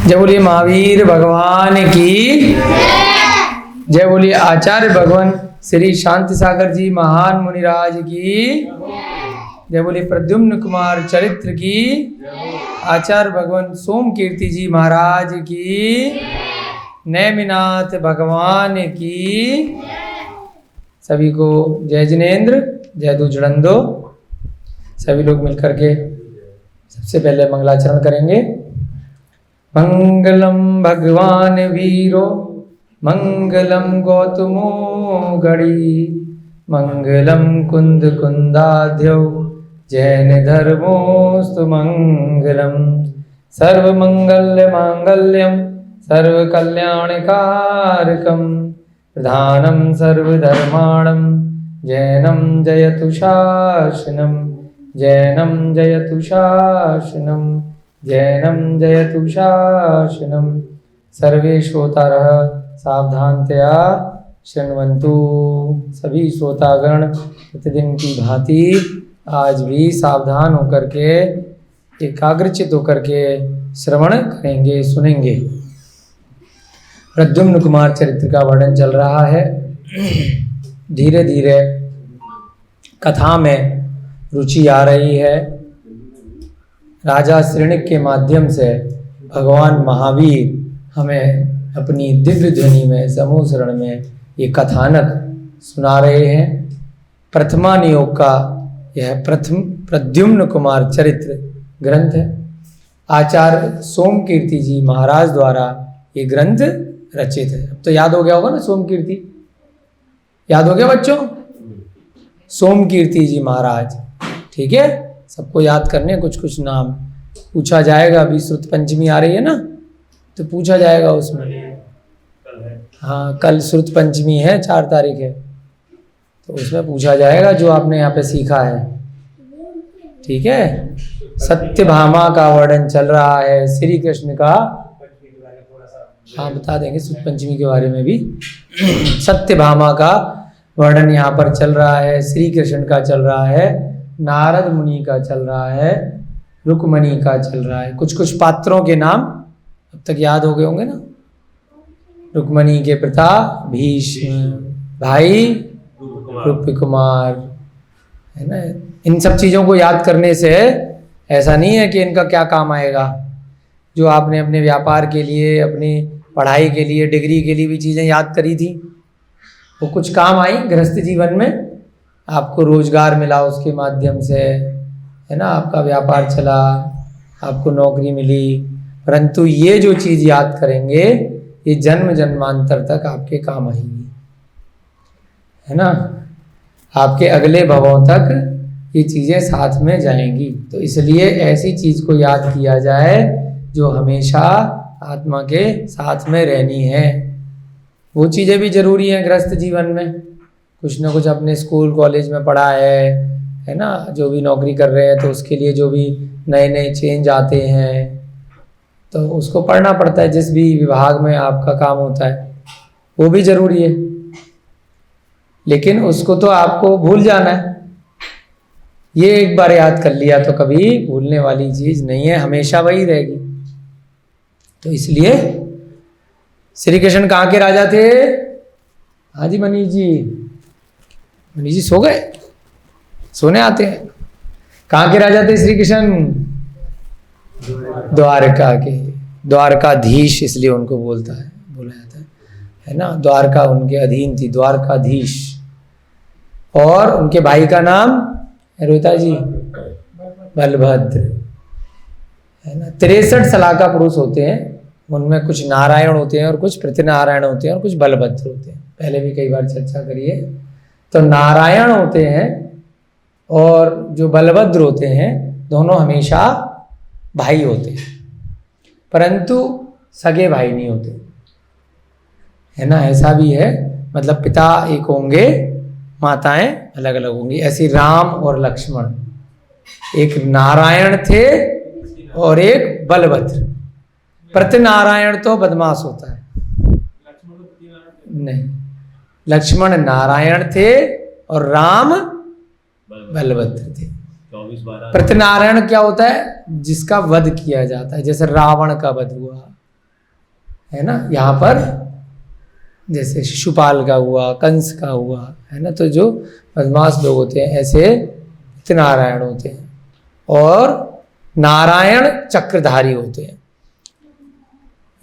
जय बोलिए महावीर भगवान की जय बोलिए आचार्य भगवान श्री शांति सागर जी महान मुनिराज की जय बोलिए प्रद्युम्न कुमार चरित्र की आचार्य भगवान सोम कीर्ति जी महाराज की नैमिनाथ भगवान की सभी को जय जिनेन्द्र जय दुजड़ंदो। सभी लोग मिलकर के सबसे पहले मंगलाचरण करेंगे। मंगलम भगवान वीरो मंगलम गौतमो गणी मंगलम कुंद कुंदाध्यो जैन धर्मोस्तु मंगलम सर्वमंगल्य मांगल्यम सर्वकल्याणकारकम प्रधानम सर्वधर्माणं जैनम जयतु शासनम जैनम जयतु शासनम जैनम जयतु शासनम। सर्वे श्रोतारः सावधानतया शृण्वन्तु। सभी श्रोतागण प्रतिदिन की भांति आज भी सावधान होकर के एकाग्रचित होकर के श्रवण करेंगे, सुनेंगे। प्रद्युम्न कुमार चरित्र का वर्णन चल रहा है। धीरे धीरे कथा में रुचि आ रही है। राजा श्रेणिक के माध्यम से भगवान महावीर हमें अपनी दिव्य ध्वनि में समूह शरण में ये कथानक सुना रहे हैं। प्रथमा नियोग का यह प्रद्युम्न कुमार चरित्र ग्रंथ है। आचार्य सोम कीर्ति जी महाराज द्वारा ये ग्रंथ रचित है। अब तो याद हो गया होगा ना, सोम कीर्ति याद हो गया बच्चों? सोम कीर्ति जी महाराज, ठीक है। सबको याद करने कुछ कुछ नाम पूछा जाएगा। अभी श्रुत पंचमी आ रही है ना, तो पूछा जाएगा उसमें। हाँ, कल श्रुत पंचमी है, 4 तारीख है, तो उसमें पूछा जाएगा जो आपने यहाँ पे सीखा है, ठीक है। सत्यभामा का वर्णन चल रहा है, श्री कृष्ण का। हाँ, बता देंगे श्रुत पंचमी के बारे में भी। सत्यभामा का वर्णन यहाँ पर चल रहा है, श्री कृष्ण का चल रहा है, नारद मुनि का चल रहा है, रुक्मणी का चल रहा है। कुछ कुछ पात्रों के नाम अब तक याद हो गए होंगे ना। रुक्मणी के पिता भीष्म, भाई रूप कुमार, है ना। इन सब चीज़ों को याद करने से ऐसा नहीं है कि इनका क्या काम आएगा। जो आपने अपने व्यापार के लिए, अपनी पढ़ाई के लिए, डिग्री के लिए भी चीज़ें याद करी थी, वो कुछ काम आई गृहस्थ जीवन में। आपको रोजगार मिला उसके माध्यम से, है ना, आपका व्यापार चला, आपको नौकरी मिली। परंतु ये जो चीज़ याद करेंगे ये जन्म जन्मांतर तक आपके काम आएगी, है ना। आपके अगले भवों तक ये चीज़ें साथ में जाएंगी। तो इसलिए ऐसी चीज़ को याद किया जाए जो हमेशा आत्मा के साथ में रहनी है। वो चीज़ें भी जरूरी हैं गृहस्थ जीवन में। कुछ ना कुछ अपने स्कूल कॉलेज में पढ़ा है ना। जो भी नौकरी कर रहे हैं तो उसके लिए जो भी नए नए चेंज आते हैं तो उसको पढ़ना पड़ता है। जिस भी विभाग में आपका काम होता है वो भी ज़रूरी है, लेकिन उसको तो आपको भूल जाना है। ये एक बार याद कर लिया तो कभी भूलने वाली चीज़ नहीं है, हमेशा वही रहेगी। तो इसलिए श्री कृष्ण कहाँ के राजा थे? हाँ जी मनीष जी सो गए? सोने आते हैं। कहाँ के राजा थे श्री कृष्ण? द्वारका के। द्वारकाधीश इसलिए उनको बोला जाता है ना। द्वारका उनके अधीन थी, द्वारकाधीश। और उनके भाई का नाम रोहिता जी बलभद्र, है ना। 63 सलाका पुरुष होते हैं, उनमें कुछ नारायण होते हैं और कुछ प्रतिनारायण होते हैं और कुछ बलभद्र होते हैं। पहले भी कई बार चर्चा करी है। तो नारायण होते हैं और जो बलभद्र होते हैं दोनों हमेशा भाई होते हैं, परंतु सगे भाई नहीं होते, है ना। ऐसा भी है, मतलब पिता एक होंगे, माताएं अलग अलग होंगी। ऐसे राम और लक्ष्मण, एक नारायण थे और एक बलभद्र। प्रतिनारायण तो बदमाश होता है, नहीं। लक्ष्मण नारायण थे और राम बलभद्र थे। प्रतिनारायण क्या होता है? जिसका वध किया जाता है, जैसे रावण का वध हुआ, है ना। यहाँ पर जैसे शिशुपाल का हुआ, कंस का हुआ, है ना। तो जो बदमाश लोग होते हैं ऐसे नारायण होते हैं, और नारायण चक्रधारी होते हैं।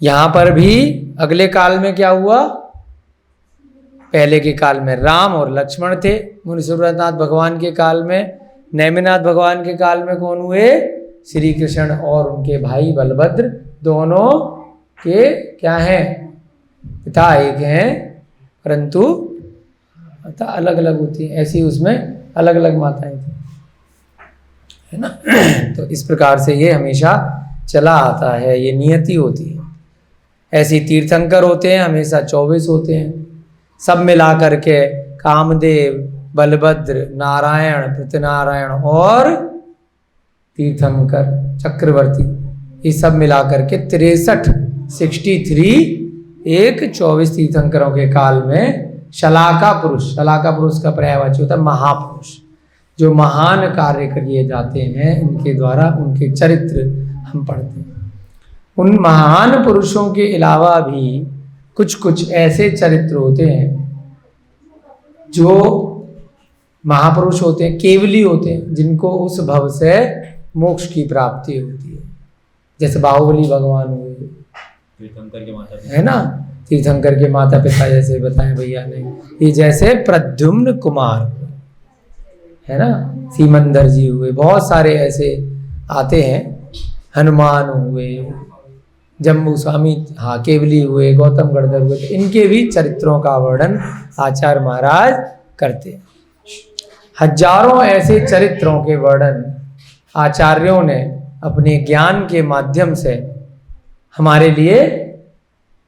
यहाँ पर भी अगले काल में क्या हुआ, पहले के काल में राम और लक्ष्मण थे, मुनि सूरनाथ भगवान के काल में, नेमिनाथ भगवान के काल में कौन हुए, श्री कृष्ण और उनके भाई बलभद्र, दोनों के क्या हैं, पिता एक हैं परंतु माता अलग अलग होती है। ऐसी उसमें अलग अलग माताएं थी, है ना। तो इस प्रकार से ये हमेशा चला आता है, ये नियति होती है। ऐसी तीर्थंकर होते हैं हमेशा 24 होते हैं, सब मिला करके कामदेव, बलभद्र, नारायण, पृथनारायण और तीर्थंकर चक्रवर्ती, ये सब मिला करके 63 एक 24 तीर्थंकरों के काल में शलाका पुरुष का पर्यायवाची होता है महापुरुष, जो महान कार्य किए जाते हैं, इनके द्वारा उनके चरित्र हम पढ़ते हैं। उन महान पुरुषों के अलावा भी कुछ कुछ ऐसे चरित्र होते हैं जो महापुरुष होते हैं, केवली होते हैं, जिनको उस भव से मोक्ष की प्राप्ति होती है। जैसे बाहुबली भगवान हुए, तीर्थंकर के माता, है ना, तीर्थंकर के माता पिता जैसे बताएं भैया ने, ये जैसे प्रद्युम्न कुमार, है ना, सीमंदर जी हुए, बहुत सारे ऐसे आते हैं, हनुमान हुए, जम्बू स्वामी, हाँ, केवली हुए, गौतम गढ़धर हुए। तो इनके भी चरित्रों का वर्णन आचार्य महाराज करते हैं। हजारों ऐसे चरित्रों के वर्णन आचार्यों ने अपने ज्ञान के माध्यम से हमारे लिए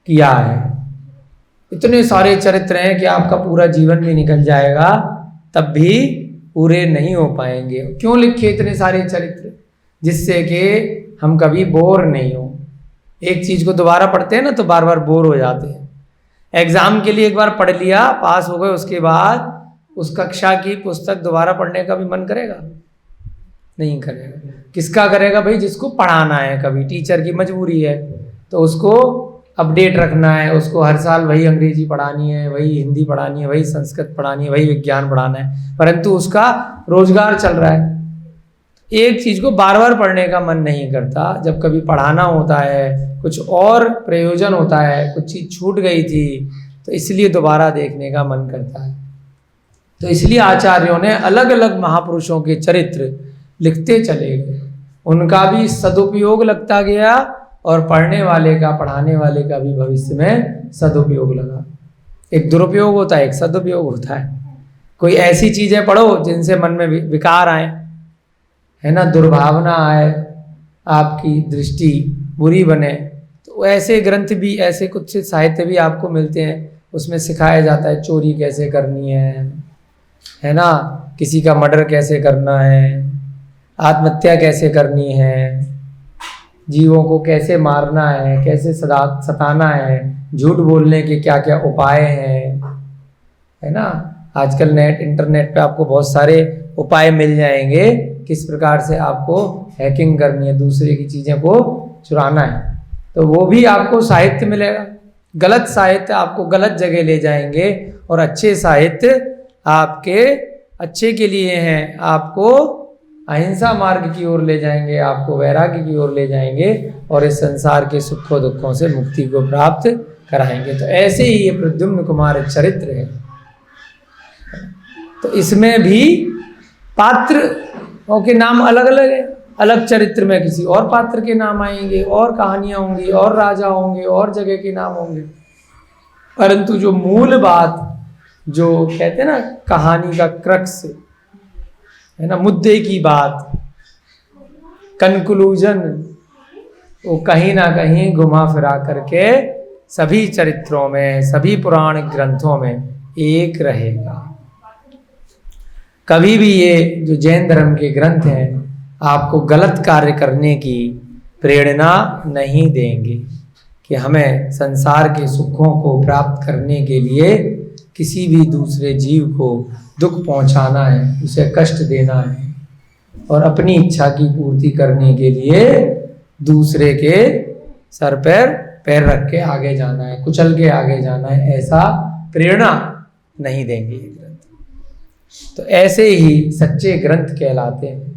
किया है। इतने सारे चरित्र हैं कि आपका पूरा जीवन भी निकल जाएगा तब भी पूरे नहीं हो पाएंगे। क्यों लिखे इतने सारे चरित्र, जिससे कि हम कभी बोर नहीं हो। एक चीज को दोबारा पढ़ते हैं ना तो बार बार बोर हो जाते हैं। एग्जाम के लिए एक बार पढ़ लिया, पास हो गए, उसके बाद उस कक्षा की पुस्तक दोबारा पढ़ने का भी मन करेगा? नहीं करेगा। किसका करेगा भाई? जिसको पढ़ाना है। कभी टीचर की मजबूरी है तो उसको अपडेट रखना है, उसको हर साल वही अंग्रेजी पढ़ानी है, वही हिंदी पढ़ानी है, वही संस्कृत पढ़ानी है, वही विज्ञान पढ़ाना है, परंतु उसका रोजगार चल रहा है। एक चीज को बार बार पढ़ने का मन नहीं करता। जब कभी पढ़ाना होता है, कुछ और प्रयोजन होता है, कुछ चीज छूट गई थी तो इसलिए दोबारा देखने का मन करता है। तो इसलिए आचार्यों ने अलग अलग महापुरुषों के चरित्र लिखते चले गए, उनका भी सदुपयोग लगता गया और पढ़ने वाले का, पढ़ाने वाले का भी भविष्य में सदुपयोग लगा। एक दुरुपयोग होता है, एक सदुपयोग होता है। कोई ऐसी चीजें पढ़ो जिनसे मन में विकार आए, है ना, दुर्भावना आए, आपकी दृष्टि बुरी बने, तो ऐसे ग्रंथ भी, ऐसे कुछ साहित्य भी आपको मिलते हैं। उसमें सिखाया जाता है चोरी कैसे करनी है ना, किसी का मर्डर कैसे करना है, आत्महत्या कैसे करनी है, जीवों को कैसे मारना है, कैसे सताना है, झूठ बोलने के क्या क्या उपाय हैं, है ना। आजकल इंटरनेट पे आपको बहुत सारे उपाय मिल जाएंगे, किस प्रकार से आपको हैकिंग करनी है, दूसरे की चीज़ें को चुराना है, तो वो भी आपको साहित्य मिलेगा। गलत साहित्य आपको गलत जगह ले जाएंगे और अच्छे साहित्य आपके अच्छे के लिए हैं, आपको अहिंसा मार्ग की ओर ले जाएंगे, आपको वैराग्य की ओर ले जाएंगे और इस संसार के सुखों दुखों से मुक्ति को प्राप्त कराएंगे। तो ऐसे ही ये प्रद्युम्न कुमार चरित्र है। तो इसमें भी पात्रों के नाम अलग अलग है, अलग चरित्र में किसी और पात्र के नाम आएंगे, और कहानियां होंगी, और राजा होंगे, और जगह के नाम होंगे, परंतु जो मूल बात, जो कहते हैं ना कहानी का क्रक्स, है ना, मुद्दे की बात, कंक्लूजन, वो कहीं ना कहीं घुमा फिरा करके सभी चरित्रों में, सभी पुराण ग्रंथों में एक रहेगा। कभी भी ये जो जैन धर्म के ग्रंथ हैं आपको गलत कार्य करने की प्रेरणा नहीं देंगे कि हमें संसार के सुखों को प्राप्त करने के लिए किसी भी दूसरे जीव को दुख पहुंचाना है, उसे कष्ट देना है, और अपनी इच्छा की पूर्ति करने के लिए दूसरे के सर पर पैर रख के आगे जाना है, कुचल के आगे जाना है, ऐसा प्रेरणा नहीं देंगे ये ग्रंथ। तो ऐसे ही सच्चे ग्रंथ कहलाते हैं,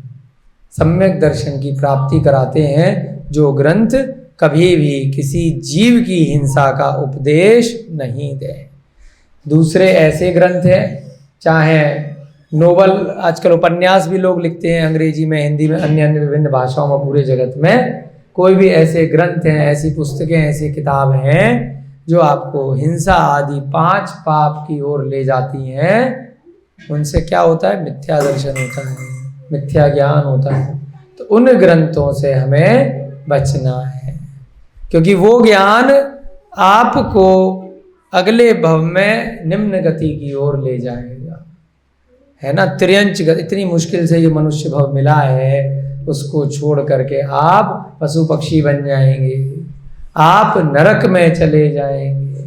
सम्यक दर्शन की प्राप्ति कराते हैं जो ग्रंथ कभी भी किसी जीव की हिंसा का उपदेश नहीं दे। दूसरे ऐसे ग्रंथ हैं, चाहे नोबल, आजकल उपन्यास भी लोग लिखते हैं अंग्रेजी में, हिंदी में, अन्य अन्य विभिन्न भाषाओं में, पूरे जगत में कोई भी ऐसे ग्रंथ हैं, ऐसी पुस्तकें, ऐसी किताब हैं जो आपको हिंसा आदि 5 पाप की ओर ले जाती हैं, उनसे क्या होता है? मिथ्या दर्शन होता है, मिथ्या ज्ञान होता है। तो उन ग्रंथों से हमें बचना है, क्योंकि वो ज्ञान आपको अगले भव में निम्न गति की ओर ले जाएगा, है ना। त्रियंच गति, इतनी मुश्किल से ये मनुष्य भव मिला है, उसको छोड़ करके आप पशु पक्षी बन जाएंगे, आप नरक में चले जाएंगे,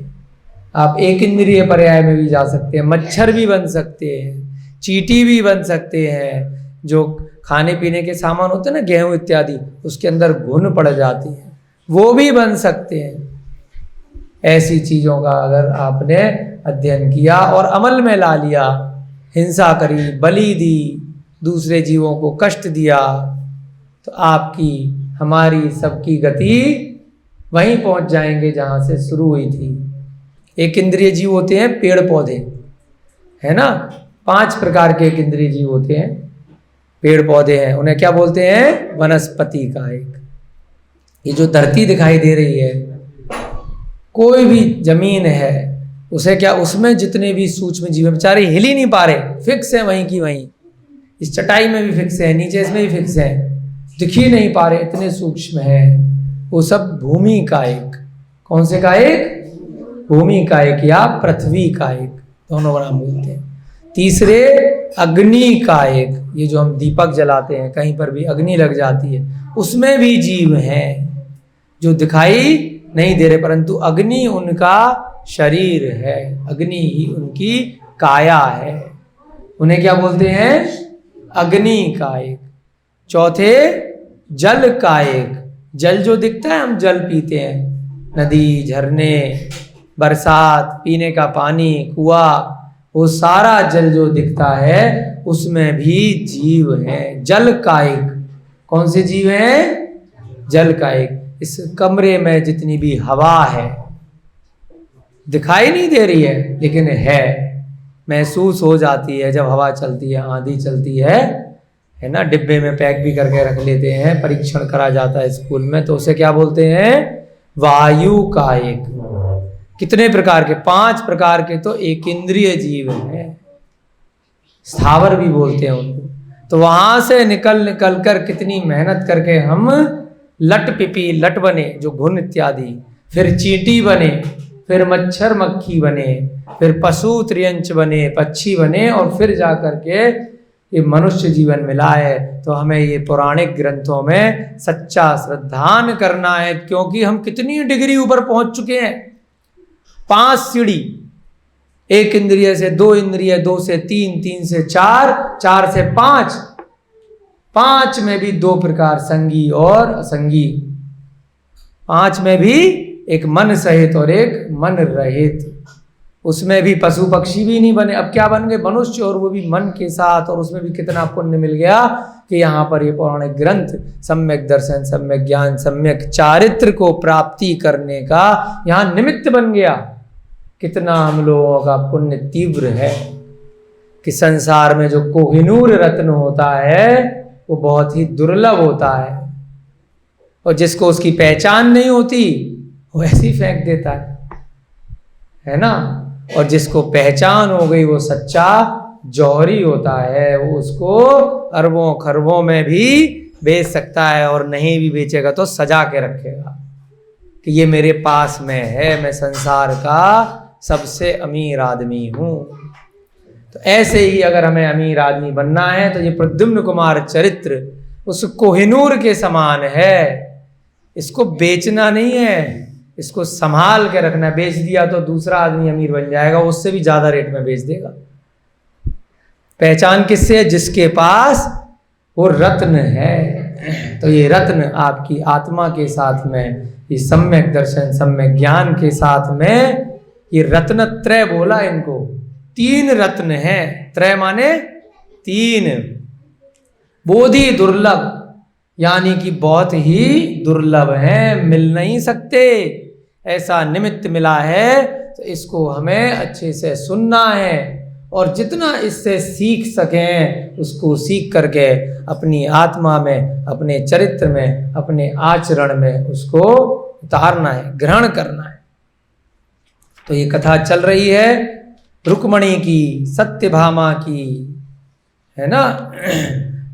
आप एक इंद्रिय पर्याय में भी जा सकते हैं, मच्छर भी बन सकते हैं, चींटी भी बन सकते हैं, जो खाने पीने के सामान होते हैं ना, गेहूं इत्यादि, उसके अंदर घुन पड़ जाती है, वो भी बन सकते हैं। ऐसी चीज़ों का अगर आपने अध्ययन किया और अमल में ला लिया, हिंसा करी, बलि दी, दूसरे जीवों को कष्ट दिया, तो आपकी हमारी सबकी गति वहीं पहुंच जाएंगे जहां से शुरू हुई थी। एक इंद्रिय जीव होते हैं पेड़ पौधे, है ना। 5 प्रकार के एक इंद्रिय जीव होते हैं, पेड़ पौधे हैं, उन्हें क्या बोलते हैं? वनस्पति का एक। ये जो धरती दिखाई दे रही है, कोई भी जमीन है, उसे क्या, उसमें जितने भी सूक्ष्म जीव बेचारे हिल ही नहीं पा रहे, फिक्स है वहीं की वहीं। इस चटाई में भी फिक्स है, नीचे इसमें भी फिक्स है, दिख ही नहीं पा रहे, इतने सूक्ष्म है। वो सब भूमि का एक, कौन से का एक? भूमि का एक या पृथ्वी का एक, दोनों का नाम बोलते हैं। तीसरे अग्नि का एक, ये जो हम दीपक जलाते हैं, कहीं पर भी अग्नि लग जाती है, उसमें भी जीव हैं जो दिखाई नहीं दे रहे, परंतु अग्नि उनका शरीर है, अग्नि ही उनकी काया है। उन्हें क्या बोलते हैं? अग्नि का एक। चौथे जल का एक, जल जो दिखता है, हम जल पीते हैं, नदी, झरने, बरसात, पीने का पानी, कुआं, वो सारा जल जो दिखता है उसमें भी जीव हैं। जल का एक, कौन से जीव हैं? जल का एक। इस कमरे में जितनी भी हवा है, दिखाई नहीं दे रही है लेकिन है, महसूस हो जाती है जब हवा चलती है, आंधी चलती है ना। डिब्बे में पैक भी करके रख लेते हैं, परीक्षण करा जाता है स्कूल में, तो उसे क्या बोलते हैं? वायु का एक। कितने प्रकार के? 5 प्रकार के तो एक इंद्रिय जीव हैं, स्थावर भी बोलते हैं उनको। तो वहां से निकल कर कितनी मेहनत करके हम लट पिपी लट बने, जो घुन इत्यादि, फिर चींटी बने, फिर मच्छर मक्खी बने, फिर पशु त्रियंच बने, पक्षी बने, और फिर जा करके ये मनुष्य जीवन मिला है। तो हमें ये पौराणिक ग्रंथों में सच्चा श्रद्धान करना है, क्योंकि हम कितनी डिग्री ऊपर पहुंच चुके हैं। 5 सीढ़ी, 1 इंद्रिय से 2 इंद्रिय, 2 से 3, 3 से 4, 4 से 5, 5 में भी 2 प्रकार, संगी और असंगी। 5 में भी एक मन सहित और एक मन रहित। उसमें भी पशु पक्षी भी नहीं बने, अब क्या बन गए? मनुष्य, और वो भी मन के साथ। और उसमें भी कितना पुण्य मिल गया कि यहाँ पर ये पौराणिक ग्रंथ सम्यक दर्शन, सम्यक ज्ञान, सम्यक चारित्र को प्राप्ति करने का यहाँ निमित्त बन गया। कितना हम लोगों का पुण्य तीव्र है कि संसार में जो कोहिनूर रत्न होता है वो बहुत ही दुर्लभ होता है, और जिसको उसकी पहचान नहीं होती वो ऐसे ही फेंक देता है ना। और जिसको पहचान हो गई वो सच्चा जौहरी होता है, वो उसको अरबों खरबों में भी बेच सकता है, और नहीं भी बेचेगा तो सजा के रखेगा कि ये मेरे पास में है, मैं संसार का सबसे अमीर आदमी हूं। तो ऐसे ही अगर हमें अमीर आदमी बनना है तो ये प्रद्युम्न कुमार चरित्र उस कोहिनूर के समान है। इसको बेचना नहीं है, इसको संभाल के रखना। बेच दिया तो दूसरा आदमी अमीर बन जाएगा, उससे भी ज्यादा रेट में बेच देगा। पहचान किससे है? जिसके पास वो रत्न है, तो ये रत्न आपकी आत्मा के साथ में, ये सम्यक दर्शन सम्यक ज्ञान के साथ में, ये रत्न त्रय बोला इनको, 3 रत्न हैं। त्रय माने 3। बोधि दुर्लभ यानी कि बहुत ही दुर्लभ है, मिल नहीं सकते, ऐसा निमित्त मिला है। तो इसको हमें अच्छे से सुनना है और जितना इससे सीख सकें उसको सीख करके अपनी आत्मा में, अपने चरित्र में, अपने आचरण में उसको उतारना है, ग्रहण करना है। तो ये कथा चल रही है रुक्मणी की, सत्यभामा की, है ना।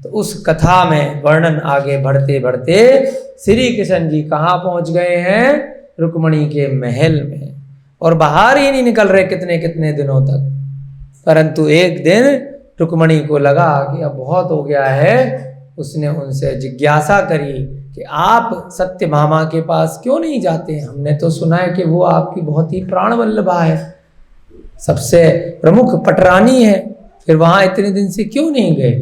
तो उस कथा में वर्णन आगे बढ़ते बढ़ते श्री कृष्ण जी कहाँ पहुंच गए हैं? रुक्मणी के महल में, और बाहर ही नहीं निकल रहे कितने कितने दिनों तक। परंतु एक दिन रुक्मणी को लगा कि अब बहुत हो गया है। उसने उनसे जिज्ञासा करी कि आप सत्यभामा के पास क्यों नहीं जाते? हमने तो सुना है कि वो आपकी बहुत ही प्राणवल्लभा है, सबसे प्रमुख पटरानी है, फिर वहाँ इतने दिन से क्यों नहीं गए?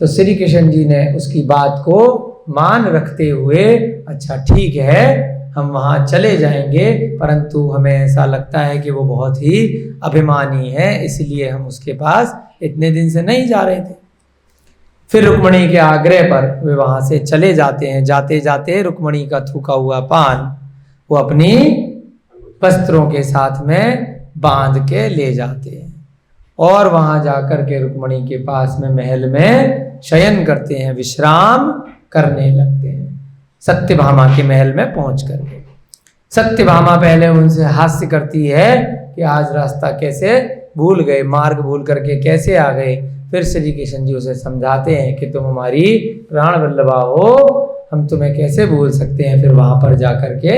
तो श्री कृष्ण जी ने उसकी बात को मान रखते हुए, अच्छा ठीक है हम वहाँ चले जाएंगे, परंतु हमें ऐसा लगता है कि वो बहुत ही अभिमानी है, इसलिए हम उसके पास इतने दिन से नहीं जा रहे थे। फिर रुक्मणी के आग्रह पर वे वहाँ से चले जाते हैं। जाते जाते रुक्मणी का थूका हुआ पान वो अपनी वस्त्रों के साथ में बांध के ले जाते हैं और वहाँ जाकर के रुक्मणी के पास में महल में शयन करते हैं, विश्राम करने लगते हैं। सत्यभामा के महल में पहुंच करके सत्यभामा पहले उनसे हास्य करती है कि आज रास्ता कैसे भूल गए, मार्ग भूल करके कैसे आ गए। फिर श्री कृष्ण जी उसे समझाते हैं कि तुम हमारी प्राण वल्लभा हो, हम तुम्हें कैसे भूल सकते हैं। फिर वहां पर जाकर के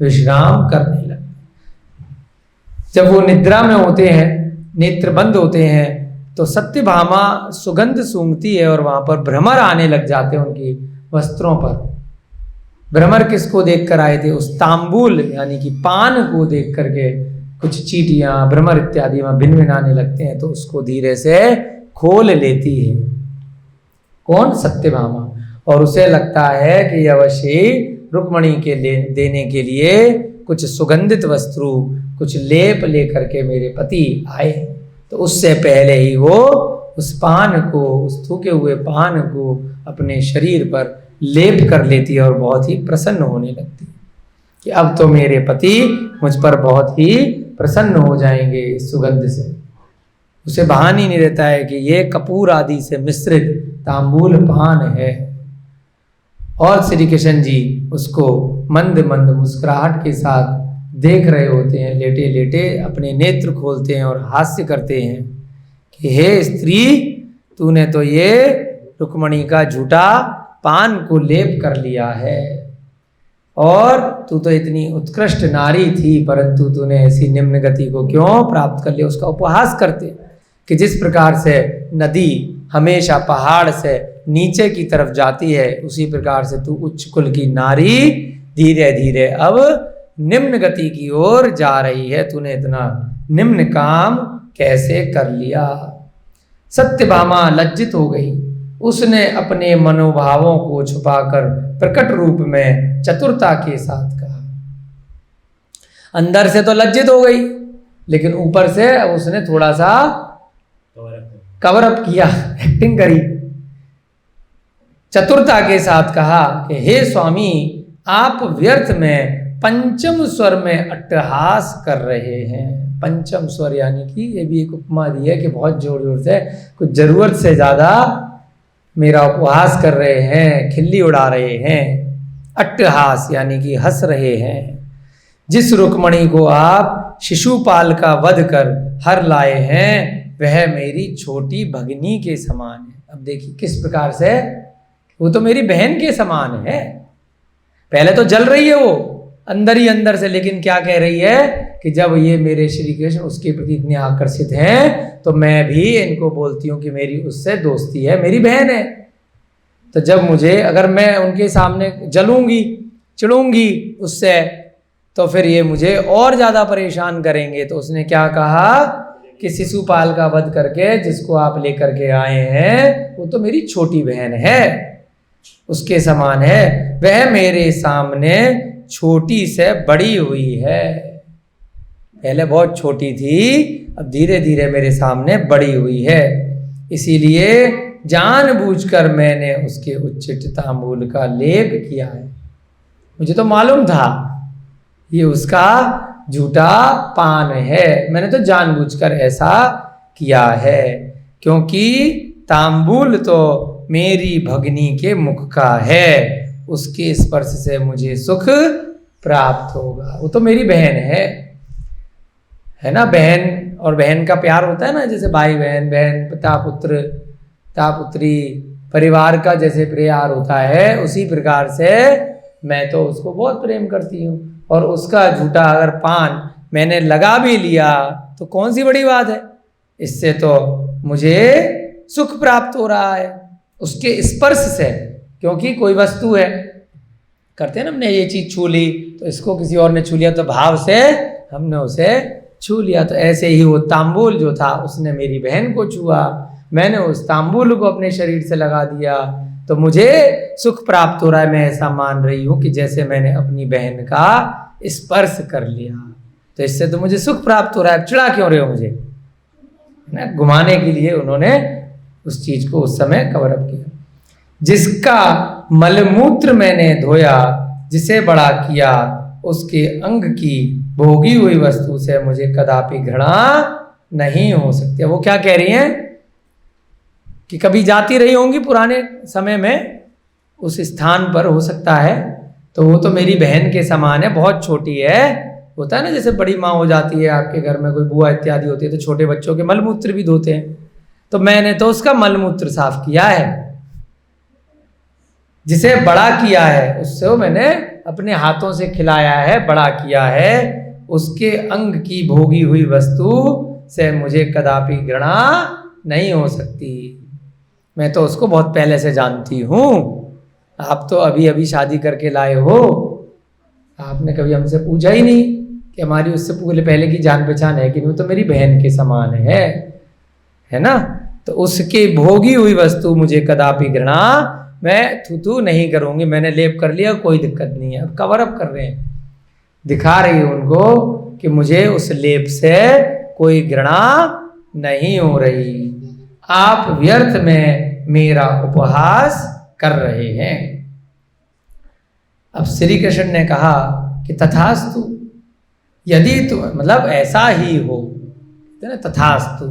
विश्राम करने लगते। जब वो निद्रा में होते हैं, नेत्र बंद होते हैं, तो सत्यभामा सुगंध सूंघती है और वहां पर भ्रमर आने लग जाते हैं उनकी वस्त्रों पर। भ्रमर किसको देख कर आए थे? उस तांबूल यानी कि पान को देख करके कुछ चींटियां, भ्रमर इत्यादि वहां भिन भिनाने लगते हैं, तो उसको धीरे से खोल लेती है। कौन? सत्यभामा। और उसे लगता है कि अवश्य रुक्मणी के देने के लिए कुछ सुगंधित वस्त्रु, कुछ लेप लेकर के मेरे पति आए, तो उससे पहले ही वो उस पान को, उस थूके हुए पान को अपने शरीर पर लेप कर लेती है और बहुत ही प्रसन्न होने लगती है कि अब तो मेरे पति मुझ पर बहुत ही प्रसन्न हो जाएंगे इस सुगंध से। उसे भान ही नहीं रहता है कि ये कपूर आदि से मिश्रित तांबूल पान है। और श्री कृष्ण जी उसको मंद मंद मुस्कुराहट के साथ देख रहे होते हैं, लेटे लेटे अपने नेत्र खोलते हैं और हास्य करते हैं कि हे स्त्री, तूने तो ये रुक्मणी का झूठा पान को लेप कर लिया है, और तू तो इतनी उत्कृष्ट नारी थी, परंतु तूने ऐसी निम्न गति को क्यों प्राप्त कर लिया। उसका उपहास करते कि जिस प्रकार से नदी हमेशा पहाड़ से नीचे की तरफ जाती है, उसी प्रकार से तू उच्च कुल की नारी धीरे धीरे अब निम्न गति की ओर जा रही है, तूने इतना निम्न काम कैसे कर लिया। सत्यभामा लज्जित हो गई। उसने अपने मनोभावों को छुपाकर प्रकट रूप में चतुरता के साथ कहा। अंदर से तो लज्जित हो गई, लेकिन ऊपर से उसने थोड़ा सा कवर अप किया, एक्टिंग करी। चतुरता के साथ कहा कि हे स्वामी, आप व्यर्थ में पंचम स्वर में अट्टहास कर रहे हैं। पंचम स्वर यानी कि ये भी एक उपमा दी है कि बहुत जोर जोर से, कुछ जरूरत से ज्यादा मेरा उपहास कर रहे हैं, खिल्ली उड़ा रहे हैं। अट्टहास यानी कि हंस रहे हैं। जिस रुक्मणी को आप शिशुपाल का वध कर हर लाए हैं, वह मेरी छोटी भगनी के समान है। अब देखिए किस प्रकार से, वो तो मेरी बहन के समान है। पहले तो जल रही है वो अंदर ही अंदर से, लेकिन क्या कह रही है कि जब ये मेरे श्री कृष्ण उसके प्रति इतने आकर्षित हैं, तो मैं भी इनको बोलती हूँ कि मेरी उससे दोस्ती है, मेरी बहन है। तो जब मुझे, अगर मैं उनके सामने जलूंगी, चिढ़ूंगी उससे, तो फिर ये मुझे और ज्यादा परेशान करेंगे। तो उसने क्या कहा कि शिशुपाल का वध करके जिसको आप लेकर के आए हैं, वो तो मेरी छोटी बहन है। उसके समान है। वह मेरे सामने छोटी से बड़ी हुई है। पहले बहुत छोटी थी, अब धीरे धीरे मेरे सामने बड़ी हुई है। इसीलिए जानबूझकर मैंने उसके उच्चिष्ट तांबूल का लेप किया है। मुझे तो मालूम था ये उसका झूठा पान है, मैंने तो जानबूझकर ऐसा किया है, क्योंकि तांबूल तो मेरी भगनी के मुख का है, उसके स्पर्श से मुझे सुख प्राप्त होगा। वो तो मेरी बहन है ना। बहन और बहन का प्यार होता है ना, जैसे भाई बहन, बहन पिता पुत्र, पिता पुत्री, परिवार का जैसे प्यार होता है, उसी प्रकार से मैं तो उसको बहुत प्रेम करती हूँ। और उसका झूठा अगर पान मैंने लगा भी लिया तो कौन सी बड़ी बात है, इससे तो मुझे सुख प्राप्त हो रहा है उसके स्पर्श से। क्योंकि कोई वस्तु है, करते हैं ना, हमने ये चीज छू ली तो इसको किसी और ने छू लिया तो भाव से हमने उसे छू लिया। तो ऐसे ही वो तांबूल जो था उसने मेरी बहन को छुआ, मैंने उस तांबूल को अपने शरीर से लगा दिया, तो मुझे सुख प्राप्त हो रहा है। मैं ऐसा मान रही हूं कि जैसे मैंने अपनी बहन का स्पर्श कर लिया, तो इससे तो मुझे सुख प्राप्त हो रहा है। चिढ़ा क्यों रहे हो मुझे, ना? घुमाने के लिए उन्होंने उस चीज को उस समय कवर अप किया। जिसका मलमूत्र मैंने धोया, जिसे बड़ा किया, उसके अंग की भोगी हुई वस्तु से मुझे कदापि घृणा नहीं हो सकती। वो क्या कह रही हैं कि कभी जाती रही होंगी पुराने समय में उस स्थान पर, हो सकता है, तो वो तो मेरी बहन के समान है, बहुत छोटी है। होता है ना, जैसे बड़ी माँ हो जाती है आपके घर में, कोई बुआ इत्यादि होती है, तो छोटे बच्चों के मलमूत्र भी धोते हैं, तो मैंने तो उसका मलमूत्र साफ किया है। जिसे बड़ा किया है उससे वो मैंने अपने हाथों से खिलाया है, बड़ा किया है। उसके अंग की भोगी हुई वस्तु से मुझे कदापि घृणा नहीं हो सकती। मैं तो उसको बहुत पहले से जानती हूँ। आप तो अभी अभी शादी करके लाए हो, आपने कभी हमसे पूछा ही नहीं कि हमारी उससे पहले की जान पहचान है कि नहीं। वो तो मेरी बहन के समान है ना। तो उसकी भोगी हुई वस्तु मुझे कदापि घृणा, मैं थू नहीं करूंगी। मैंने लेप कर लिया, कोई दिक्कत नहीं है। अब कवर अप कर रहे हैं, दिखा रही है उनको कि मुझे उस लेप से कोई घृणा नहीं हो रही। आप व्यर्थ में मेरा उपहास कर रहे हैं। अब श्री कृष्ण ने कहा कि तथास्तु, यदि तो मतलब ऐसा ही हो, ना, तथास्तु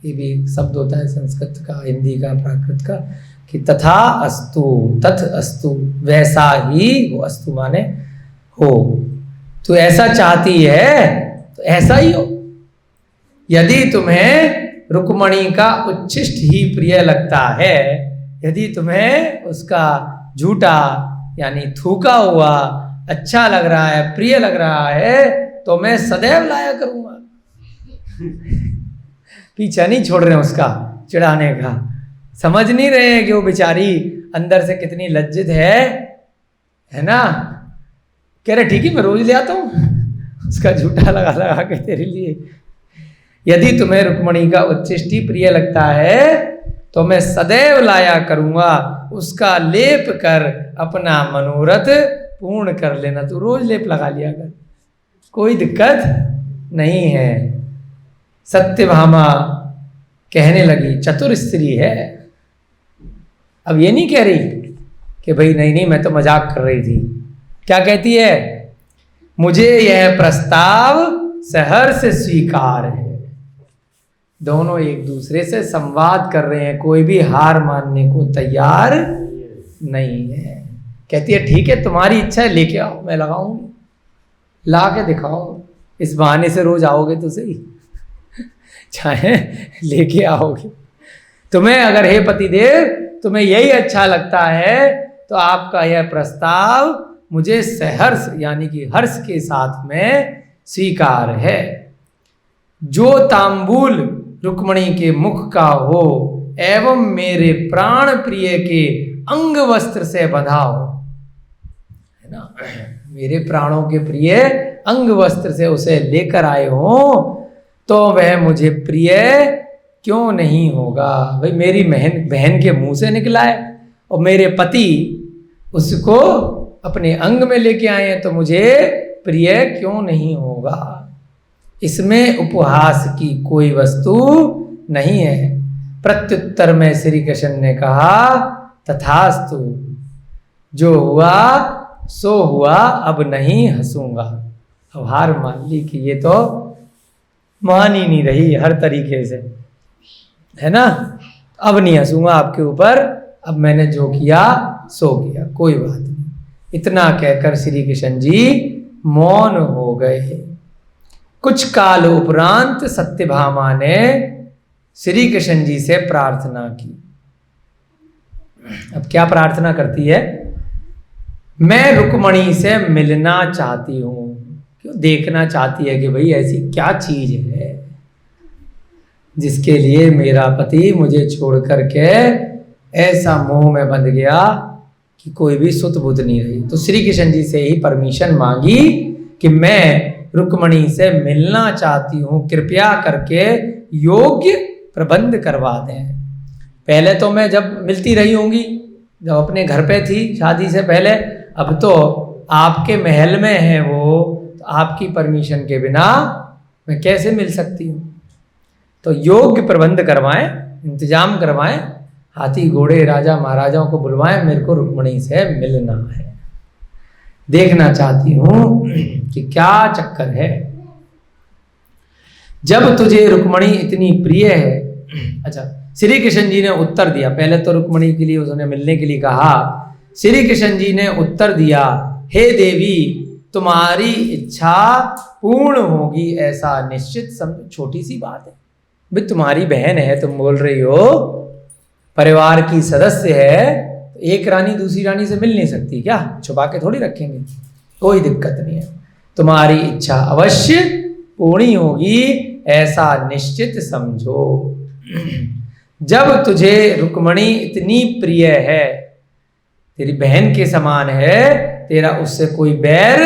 ये भी शब्द होता है संस्कृत का, हिंदी का, प्राकृत का, कि तथा अस्तु, तथ अस्तु, वैसा ही हो, अस्तु माने हो। तो ऐसा चाहती है तो ऐसा ही हो। यदि तुम्हें रुक्मणी का उच्छिष्ट ही प्रिय लगता है, यदि तुम्हें उसका झूठा यानी थूका हुआ अच्छा लग रहा है, प्रिय लग रहा है, तो मैं सदैव लाया करूंगा। पीछा नहीं छोड़ रहे हैं उसका चिढ़ाने का। समझ नहीं रहे हैं कि वो बेचारी अंदर से कितनी लज्जित है ना। कह रहे ठीक है, मैं रोज ले आता हूँ उसका झूठा लगा लगा के तेरे लिए। यदि तुम्हें रुक्मणी का उच्छिष्टि प्रिय लगता है तो मैं सदैव लाया करूंगा, उसका लेप कर अपना मनोरथ पूर्ण कर लेना। तो रोज लेप लगा लिया कर, कोई दिक्कत नहीं है। सत्यभामा कहने लगी, चतुर स्त्री है। अब ये नहीं कह रही कि भाई नहीं मैं तो मजाक कर रही थी। क्या कहती है, मुझे यह प्रस्ताव सहर्ष स्वीकार है। दोनों एक दूसरे से संवाद कर रहे हैं, कोई भी हार मानने को तैयार नहीं है। कहती है ठीक है, तुम्हारी इच्छा है, लेके आओ, मैं लगाऊंगी, ला के दिखाओ। इस बहाने से रोज आओगे तो सही, चाहे लेके आओगे। तुम्हें अगर हे पतिदेव तुम्हें यही अच्छा लगता है तो आपका यह प्रस्ताव मुझे सहर्ष यानी कि हर्ष के साथ में स्वीकार है। जो तांबूल रुक्मणी के मुख का हो एवं मेरे प्राण प्रिय के अंग वस्त्र से बंधा हो, है ना, मेरे प्राणों के प्रिय अंग वस्त्र से उसे लेकर आए हो, तो वह मुझे प्रिय क्यों नहीं होगा। भाई मेरी बहन के मुंह से निकला है और मेरे पति उसको अपने अंग में लेके आए हैं तो मुझे प्रिय क्यों नहीं होगा। इसमें उपहास की कोई वस्तु नहीं है। प्रत्युत्तर में श्री कृष्ण ने कहा तथास्तु, जो हुआ सो हुआ, अब नहीं हंसूंगा। अब हार मान ली कि ये तो मान ही नहीं रही हर तरीके से, है ना। अब नहीं हंसूंगा आपके ऊपर, अब मैंने जो किया सो किया, कोई बात नहीं। इतना कहकर श्री कृष्ण जी मौन हो गए। कुछ काल उपरांत सत्यभामा ने श्री कृष्ण जी से प्रार्थना की। अब क्या प्रार्थना करती है? मैं रुक्मणी से मिलना चाहती हूं। क्यों देखना चाहती है कि भाई ऐसी क्या चीज है जिसके लिए मेरा पति मुझे छोड़ करके ऐसा मोह में बंध गया कि कोई भी सुध बुध नहीं रही। तो श्री कृष्ण जी से ही परमिशन मांगी कि मैं रुक्मणी से मिलना चाहती हूं, कृपया करके योग्य प्रबंध करवा दें। पहले तो मैं जब मिलती रही होंगी, जब अपने घर पे थी शादी से पहले, अब तो आपके महल में है वो, तो आपकी परमिशन के बिना मैं कैसे मिल सकती हूँ। तो योग्य प्रबंध करवाएं, इंतजाम करवाएं, हाथी घोड़े राजा महाराजाओं को बुलवाएं, मेरे को रुक्मणी से मिलना है, देखना चाहती हूँ कि क्या चक्कर है। जब तुझे रुक्मणी इतनी प्रिय है। अच्छा, श्री कृष्ण जी ने उत्तर दिया। पहले तो रुक्मणी के लिए उसने मिलने के लिए कहा, श्री कृष्ण जी ने उत्तर दिया, हे देवी, तुम्हारी इच्छा पूर्ण होगी ऐसा निश्चित समझो। छोटी सी बात है भाई, तुम्हारी बहन है, तुम बोल रही हो परिवार की सदस्य है, तो एक रानी दूसरी रानी से मिल नहीं सकती क्या? छुपा के थोड़ी रखेंगे, कोई दिक्कत नहीं है। तुम्हारी इच्छा अवश्य पूर्ण होगी ऐसा निश्चित समझो। जब तुझे रुक्मणी इतनी प्रिय है, तेरी बहन के समान है, तेरा उससे कोई बैर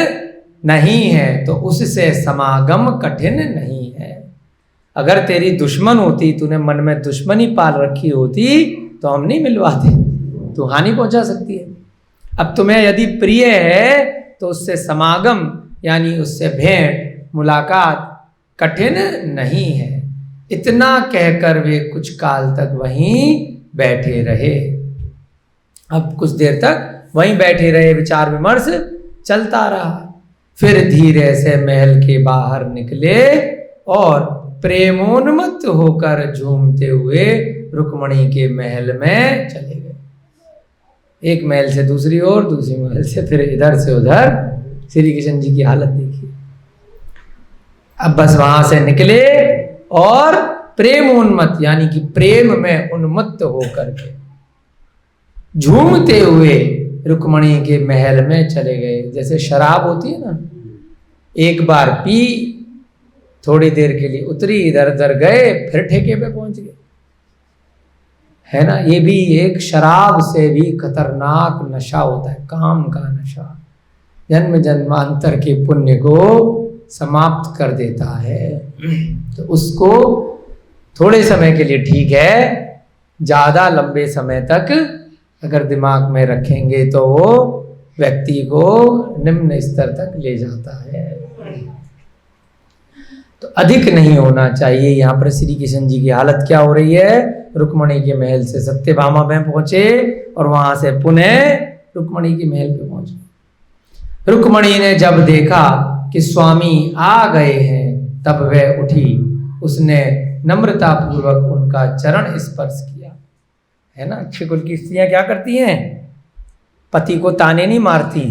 नहीं है, तो उससे समागम कठिन नहीं है। अगर तेरी दुश्मन होती, तूने मन में दुश्मनी पाल रखी होती, तो हम नहीं मिलवाते, तू हानि पहुंचा सकती है। अब तुम्हें यदि प्रिय है तो उससे समागम यानी उससे भेंट मुलाकात कठिन नहीं है। इतना कहकर वे कुछ काल तक वहीं बैठे रहे। अब कुछ देर तक वहीं बैठे रहे, विचार विमर्श चलता रहा। फिर धीरे से महल के बाहर निकले और प्रेमोन्मत्त होकर झूमते हुए रुक्मणी के महल में चले गए। एक महल से दूसरी ओर, दूसरी महल से फिर इधर से उधर। श्री कृष्ण जी की हालत देखिए। अब बस वहां से निकले और प्रेमोन्मत्त यानी कि प्रेम में उन्मत्त होकर के झूमते हुए रुक्मणी के महल में चले गए। जैसे शराब होती है ना, एक बार पी, थोड़ी देर के लिए उतरी, इधर उधर गए, फिर ठेके पे पहुंच गए, है ना। ये भी एक शराब से भी खतरनाक नशा होता है, काम का नशा। जन्म जन्मांतर के पुण्य को समाप्त कर देता है। तो उसको थोड़े समय के लिए ठीक है, ज्यादा लंबे समय तक अगर दिमाग में रखेंगे तो वो व्यक्ति को निम्न स्तर तक ले जाता है। तो अधिक नहीं होना चाहिए। यहाँ पर श्री कृष्ण जी की हालत क्या हो रही है? रुक्मणी के महल से सत्यभामा में पहुंचे और वहां से पुनः रुक्मणी के महल पे पहुंचे। रुक्मणी ने जब देखा कि स्वामी आ गए हैं, तब वह उठी। उसने नम्रता पूर्वक उनका चरण स्पर्श किया, है ना। अच्छे कुल की स्त्रियां क्या करती हैं? पति को ताने नहीं मारती,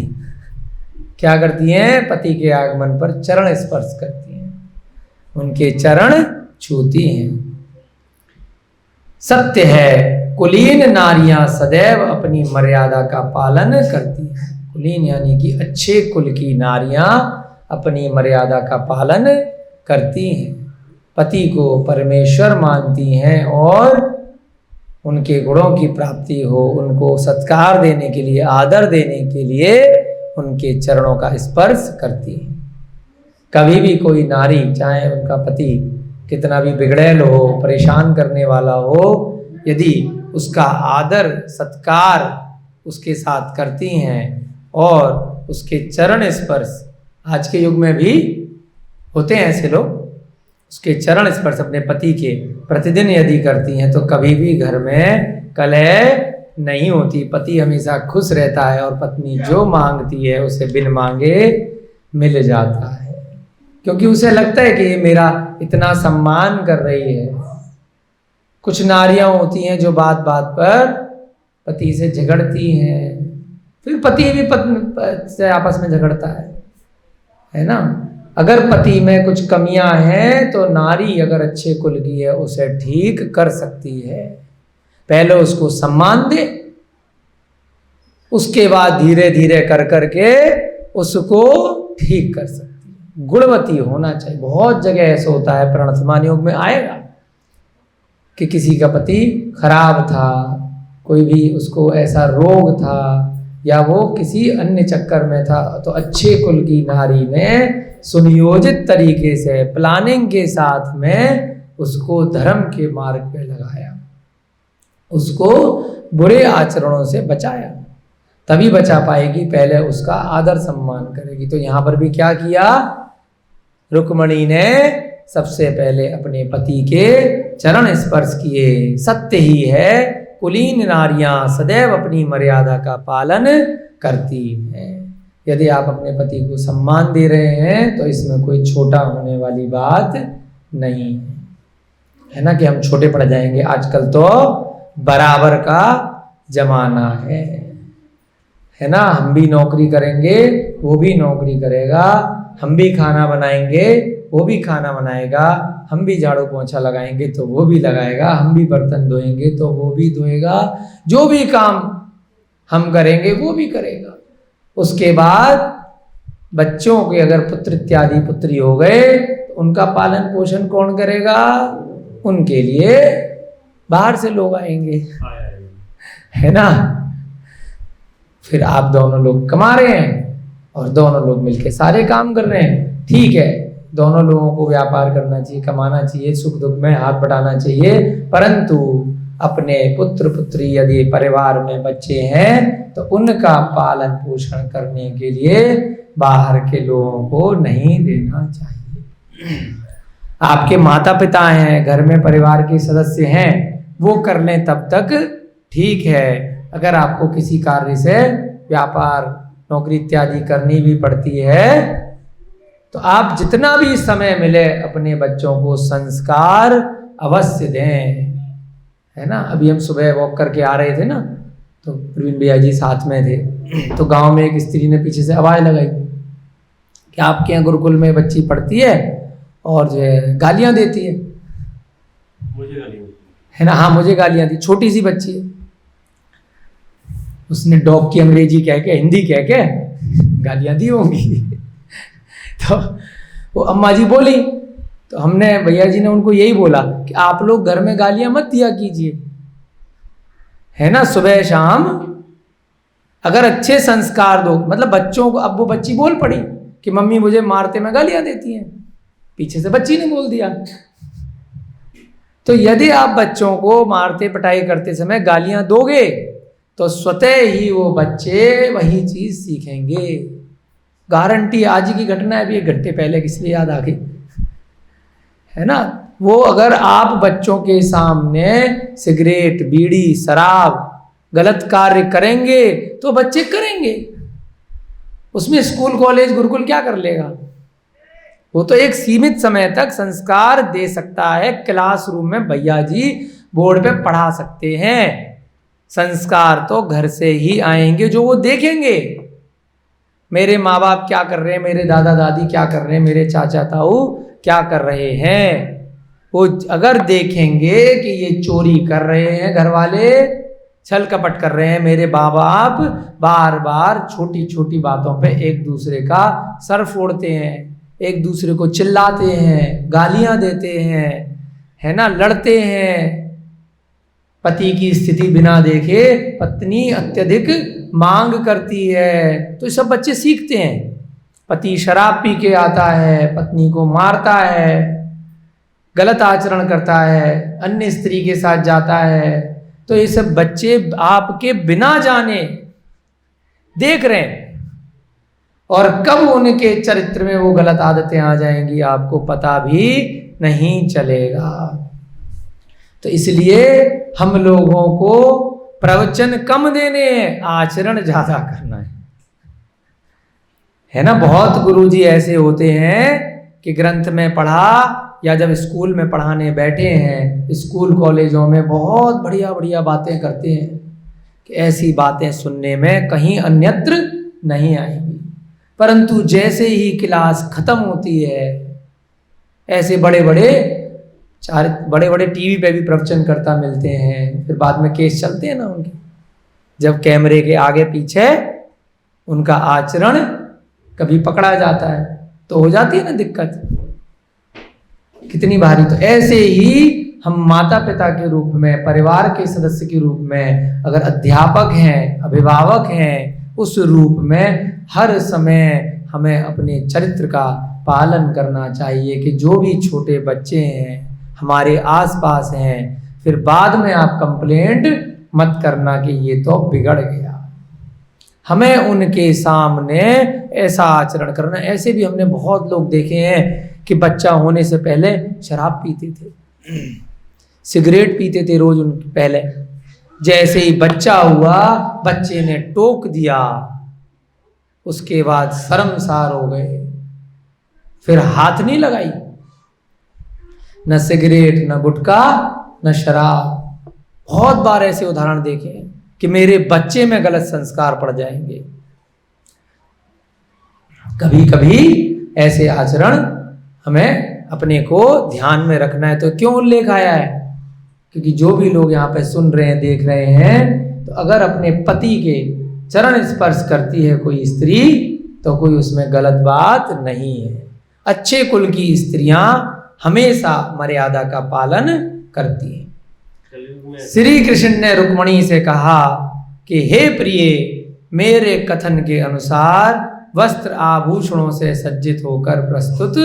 क्या करती हैं? पति के आगमन पर चरण स्पर्श करती हैं, उनके चरण छूती हैं। सत्य है, कुलीन नारियां सदैव अपनी मर्यादा का पालन करती हैं। कुलीन यानी कि अच्छे कुल की नारियां अपनी मर्यादा का पालन करती हैं, पति को परमेश्वर मानती हैं और उनके गुणों की प्राप्ति हो, उनको सत्कार देने के लिए, आदर देने के लिए उनके चरणों का स्पर्श करती हैं। कभी भी कोई नारी, चाहे उनका पति कितना भी बिगड़ैल हो, परेशान करने वाला हो, यदि उसका आदर सत्कार उसके साथ करती हैं और उसके चरण स्पर्श, आज के युग में भी होते हैं ऐसे लोग, उसके चरण स्पर्श अपने पति के प्रतिदिन यदि करती हैं तो कभी भी घर में कलह नहीं होती। पति हमेशा खुश रहता है और पत्नी जो मांगती है उसे बिन मांगे मिल जाता है, क्योंकि उसे लगता है कि ये मेरा इतना सम्मान कर रही है। कुछ नारियां होती हैं जो बात बात पर पति से झगड़ती हैं, फिर पति भी पत्नी से आपस में झगड़ता है ना। अगर पति में कुछ कमियां हैं तो नारी अगर अच्छे कुल की है उसे ठीक कर सकती है। पहले उसको सम्मान दे, उसके बाद धीरे धीरे कर करके उसको ठीक कर सकती है। गुणवती होना चाहिए। बहुत जगह ऐसा होता है, प्रणतमान योग में आएगा कि किसी का पति खराब था, कोई भी उसको ऐसा रोग था या वो किसी अन्य चक्कर में था, तो अच्छे कुल की नारी ने सुनियोजित तरीके से प्लानिंग के साथ में उसको धर्म के मार्ग पे लगाया, उसको बुरे आचरणों से बचाया, तभी बचा पाएगी। पहले उसका आदर सम्मान करेगी। तो यहाँ पर भी क्या किया, रुक्मणी ने सबसे पहले अपने पति के चरण स्पर्श किए। सत्य ही है, कुलीन नारियां सदैव अपनी मर्यादा का पालन करती हैं। यदि आप अपने पति को सम्मान दे रहे हैं तो इसमें कोई छोटा होने वाली बात नहीं है ना, कि हम छोटे पड़ जाएंगे। आजकल तो बराबर का जमाना है ना। हम भी नौकरी करेंगे, वो भी नौकरी करेगा, हम भी खाना बनाएंगे, वो भी खाना बनाएगा, हम भी झाड़ू पोंछा लगाएंगे तो वो भी लगाएगा, हम भी बर्तन धोएंगे तो वो भी धोएगा, जो भी काम हम करेंगे वो भी करेगा। उसके बाद बच्चों के अगर पुत्र इत्यादि पुत्री हो गए तो उनका पालन पोषण कौन करेगा, उनके लिए बाहर से लोग आएंगे, है ना। फिर आप दोनों लोग कमा रहे हैं और दोनों लोग मिलके सारे काम कर रहे हैं, ठीक है। दोनों लोगों को व्यापार करना चाहिए, कमाना चाहिए, सुख दुख में हाथ बटाना चाहिए, परंतु अपने पुत्र पुत्री यदि परिवार में बच्चे हैं तो उनका पालन पोषण करने के लिए बाहर के लोगों को नहीं देना चाहिए। आपके माता पिता हैं, घर में परिवार के सदस्य हैं, वो कर लें तब तक ठीक है। अगर आपको किसी कार्य से व्यापार नौकरी इत्यादि करनी भी पड़ती है तो आप जितना भी समय मिले अपने बच्चों को संस्कार अवश्य दें, है ना। अभी हम सुबह वॉक करके आ रहे थे ना, तो प्रवीण भैया जी साथ में थे, तो गांव में एक स्त्री ने पीछे से आवाज लगाई कि आपके यहाँ गुरुकुल में बच्ची पढ़ती है और जो है गालियां देती है। मुझे गालियां है ना, हाँ मुझे गालियां दी, छोटी सी बच्ची है। उसने डॉग की अंग्रेजी कह के, हिंदी कह के गालियां दी होंगी। तो वो अम्मा जी बोली, तो हमने भैया जी ने उनको यही बोला कि आप लोग घर में गालियां मत दिया कीजिए, है ना। सुबह शाम अगर अच्छे संस्कार दो, मतलब बच्चों को, अब वो बच्ची बोल पड़ी कि मम्मी मुझे मारते में गालियां देती हैं, पीछे से बच्ची ने बोल दिया। तो यदि आप बच्चों को मारते पिटाई करते समय गालियां दोगे तो स्वतः ही वो बच्चे वही चीज सीखेंगे। गारंटी, आज की घटना है, अभी 1 घंटे पहले, इसलिए याद आ गई, है ना। वो अगर आप बच्चों के सामने सिगरेट, बीड़ी, शराब, गलत कार्य करेंगे तो बच्चे करेंगे, उसमें स्कूल कॉलेज गुरुकुल क्या कर लेगा। वो तो एक सीमित समय तक संस्कार दे सकता है, क्लासरूम में भैया जी बोर्ड पे पढ़ा सकते हैं। संस्कार तो घर से ही आएंगे, जो वो देखेंगे। मेरे माँ बाप क्या कर रहे हैं, मेरे दादा दादी क्या कर रहे हैं, मेरे चाचा ताऊ क्या कर रहे हैं, वो अगर देखेंगे कि ये चोरी कर रहे हैं, घर वाले छल कपट कर रहे हैं, मेरे माँ बाप बार बार छोटी छोटी बातों पे एक दूसरे का सर फोड़ते हैं, एक दूसरे को चिल्लाते हैं, गालियां देते हैं, है ना, लड़ते हैं, पति की स्थिति बिना देखे पत्नी अत्यधिक मांग करती है, तो ये सब बच्चे सीखते हैं। पति शराब पी के आता है, पत्नी को मारता है, गलत आचरण करता है, अन्य स्त्री के साथ जाता है, तो ये सब बच्चे आपके बिना जाने देख रहे हैं, और कब उनके चरित्र में वो गलत आदतें आ जाएंगी आपको पता भी नहीं चलेगा। तो इसलिए हम लोगों को प्रवचन कम देने हैं, आचरण ज्यादा करना है ना। बहुत गुरुजी ऐसे होते हैं कि ग्रंथ में पढ़ा, या जब स्कूल में पढ़ाने बैठे हैं, स्कूल कॉलेजों में बहुत बढ़िया बढ़िया बातें करते हैं कि ऐसी बातें सुनने में कहीं अन्यत्र नहीं आएंगी, परंतु जैसे ही क्लास खत्म होती है, ऐसे बड़े बड़े टीवी पे भी प्रवचन करता मिलते हैं, फिर बाद में केस चलते हैं ना उनके, जब कैमरे के आगे पीछे उनका आचरण कभी पकड़ा जाता है तो हो जाती है ना दिक्कत, कितनी भारी। तो ऐसे ही हम माता पिता के रूप में, परिवार के सदस्य के रूप में, अगर अध्यापक हैं, अभिभावक हैं, उस रूप में हर समय हमें अपने चरित्र का पालन करना चाहिए कि जो भी छोटे बच्चे हैं हमारे आसपास हैं, फिर बाद में आप कंप्लेंट मत करना कि ये तो बिगड़ गया। हमें उनके सामने ऐसा आचरण करना। ऐसे भी हमने बहुत लोग देखे हैं कि बच्चा होने से पहले शराब पीते थे, सिगरेट पीते थे रोज उनके पहले, जैसे ही बच्चा हुआ बच्चे ने टोक दिया, उसके बाद शर्मसार हो गए, फिर हाथ नहीं लगाई, न सिगरेट, न गुटखा, न शराब। बहुत बार ऐसे उदाहरण देखे हैं कि मेरे बच्चे में गलत संस्कार पड़ जाएंगे। कभी कभी ऐसे आचरण हमें अपने को ध्यान में रखना है। तो क्यों उल्लेख आया है? क्योंकि जो भी लोग यहाँ पे सुन रहे हैं, देख रहे हैं, तो अगर अपने पति के चरण स्पर्श करती है कोई स्त्री तो कोई उसमें गलत बात नहीं है। अच्छे कुल की स्त्रियां हमेशा मर्यादा का पालन करती हैं। श्री कृष्ण ने रुक्मणी से कहा कि हे प्रिय, मेरे कथन के अनुसार वस्त्र आभूषणों से सज्जित होकर प्रस्तुत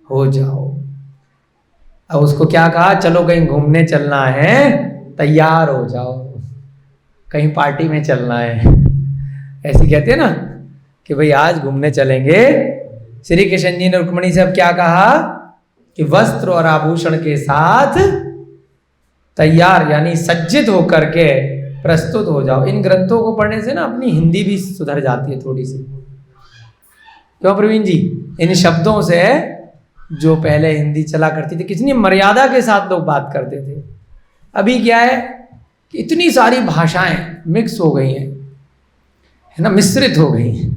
हो जाओ। अब उसको क्या कहा? चलो कहीं घूमने चलना है, तैयार हो जाओ, कहीं पार्टी में चलना है। ऐसे कहते हैं ना कि भाई आज घूमने चलेंगे। श्री कृष्ण जी ने रुक्मणी से अब क्या कहा कि वस्त्र और आभूषण के साथ तैयार यानी सज्जित होकर के प्रस्तुत हो जाओ। इन ग्रंथों को पढ़ने से ना अपनी हिंदी भी सुधर जाती है थोड़ी सी। क्यों प्रवीण जी? इन शब्दों से जो पहले हिंदी चला करती थी, कितनी मर्यादा के साथ लोग बात करते थे। अभी क्या है कि इतनी सारी भाषाएं मिक्स हो गई हैं, है ना, मिश्रित हो गई हैं।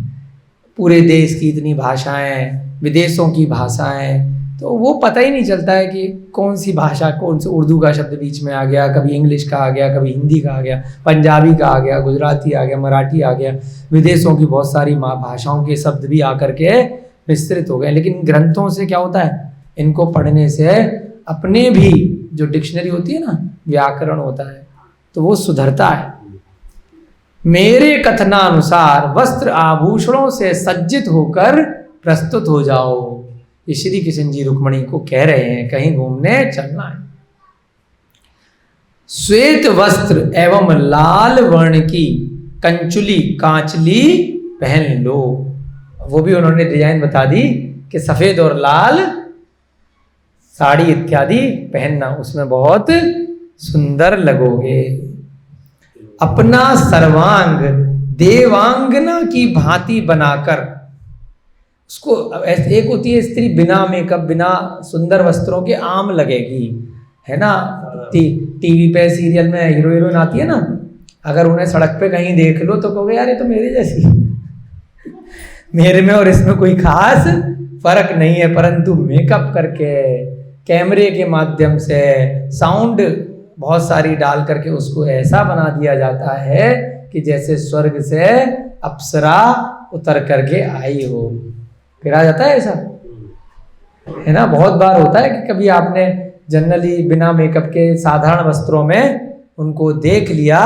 पूरे देश की इतनी भाषाएं, विदेशों की भाषाएं, तो वो पता ही नहीं चलता है कि कौन सी भाषा, कौन सा उर्दू का शब्द बीच में आ गया, कभी इंग्लिश का आ गया, कभी हिंदी का आ गया, पंजाबी का आ गया, गुजराती आ गया, मराठी आ गया, विदेशों की बहुत सारी भाषाओं के शब्द भी आकर के विस्तृत हो गए। लेकिन ग्रंथों से क्या होता है, इनको पढ़ने से अपने भी जो डिक्शनरी होती है ना, व्याकरण होता है, तो वो सुधरता है। मेरे कथनानुसार वस्त्र आभूषणों से सज्जित होकर प्रस्तुत हो जाओ। ये श्री कृष्ण जी रुक्मणी को कह रहे हैं कहीं घूमने चलना है। श्वेत वस्त्र एवं लाल वर्ण की कंचुली कांचली पहन लो। वो भी उन्होंने डिजाइन बता दी कि सफेद और लाल साड़ी इत्यादि पहनना, उसमें बहुत सुंदर लगोगे। अपना सर्वांग देवांगना की भांति बनाकर, उसको एक होती है स्त्री बिना मेकअप, बिना सुंदर वस्त्रों के आम लगेगी, है ना। टीवी पे सीरियल में हीरो हीरोइन आती है ना, अगर उन्हें सड़क पे कहीं देख लो तो कहोगे यार ये तो मेरे जैसी, मेरे में और इसमें कोई खास फर्क नहीं है। परंतु मेकअप करके, कैमरे के माध्यम से, साउंड बहुत सारी डाल करके उसको ऐसा बना दिया जाता है कि जैसे स्वर्ग से अप्सरा उतर करके आई हो। फिर आ जाता है ऐसा, है ना। बहुत बार होता है कि कभी आपने जनरली बिना मेकअप के साधारण वस्त्रों में उनको देख लिया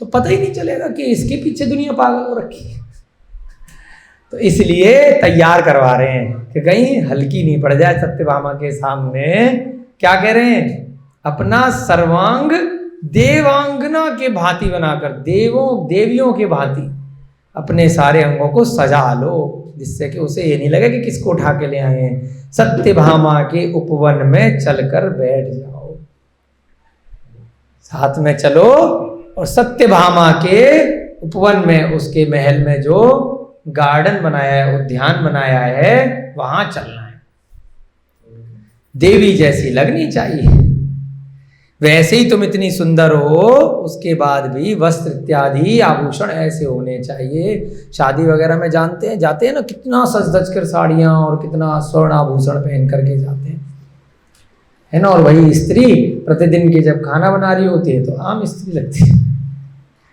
तो पता ही नहीं चलेगा कि इसके पीछे दुनिया पागल हो रखी है। तो इसलिए तैयार करवा रहे हैं कि कहीं हल्की नहीं पड़ जाए सत्यभामा के सामने। क्या कह रहे हैं? अपना सर्वांग देवांगना के भांति बनाकर, देवों देवियों के भांति, अपने सारे अंगों को सजा लो, जिससे कि उसे ये नहीं लगे कि किसको उठा के ले आए हैं। सत्यभामा के उपवन में चलकर बैठ जाओ, साथ में चलो और सत्यभामा के उपवन में, उसके महल में जो गार्डन बनाया है, उद्यान बनाया है, वहां चलना है। देवी जैसी लगनी चाहिए। वैसे ही तुम इतनी सुंदर हो, उसके बाद भी वस्त्र इत्यादि आभूषण ऐसे होने चाहिए। शादी वगैरह में जाते हैं ना, कितना सज धज कर साड़ियां और कितना स्वर्ण आभूषण पहन करके जाते हैं, है ना। और वही स्त्री प्रतिदिन की जब खाना बना रही होती है तो आम स्त्री लगती है,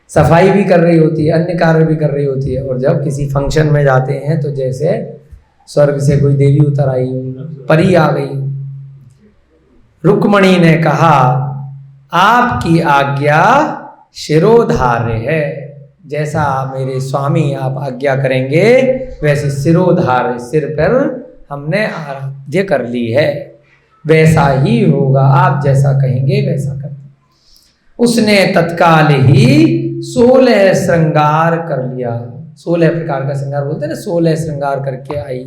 सफाई भी कर रही होती है, अन्य कार्य भी कर रही होती है। और जब किसी फंक्शन में जाते हैं तो जैसे स्वर्ग से कोई देवी उतर आई हो, परी आ गई। रुक्मणी ने कहा, आपकी आज्ञा शिरोधार्य है, जैसा मेरे स्वामी आप आज्ञा करेंगे वैसे शिरोधार्य, सिर पर हमने आराध्य कर ली है, वैसा ही होगा, आप जैसा कहेंगे वैसा कर। उसने तत्काल ही 16 श्रृंगार कर लिया। 16 प्रकार का श्रृंगार बोलते हैं ना, 16 श्रृंगार करके आई,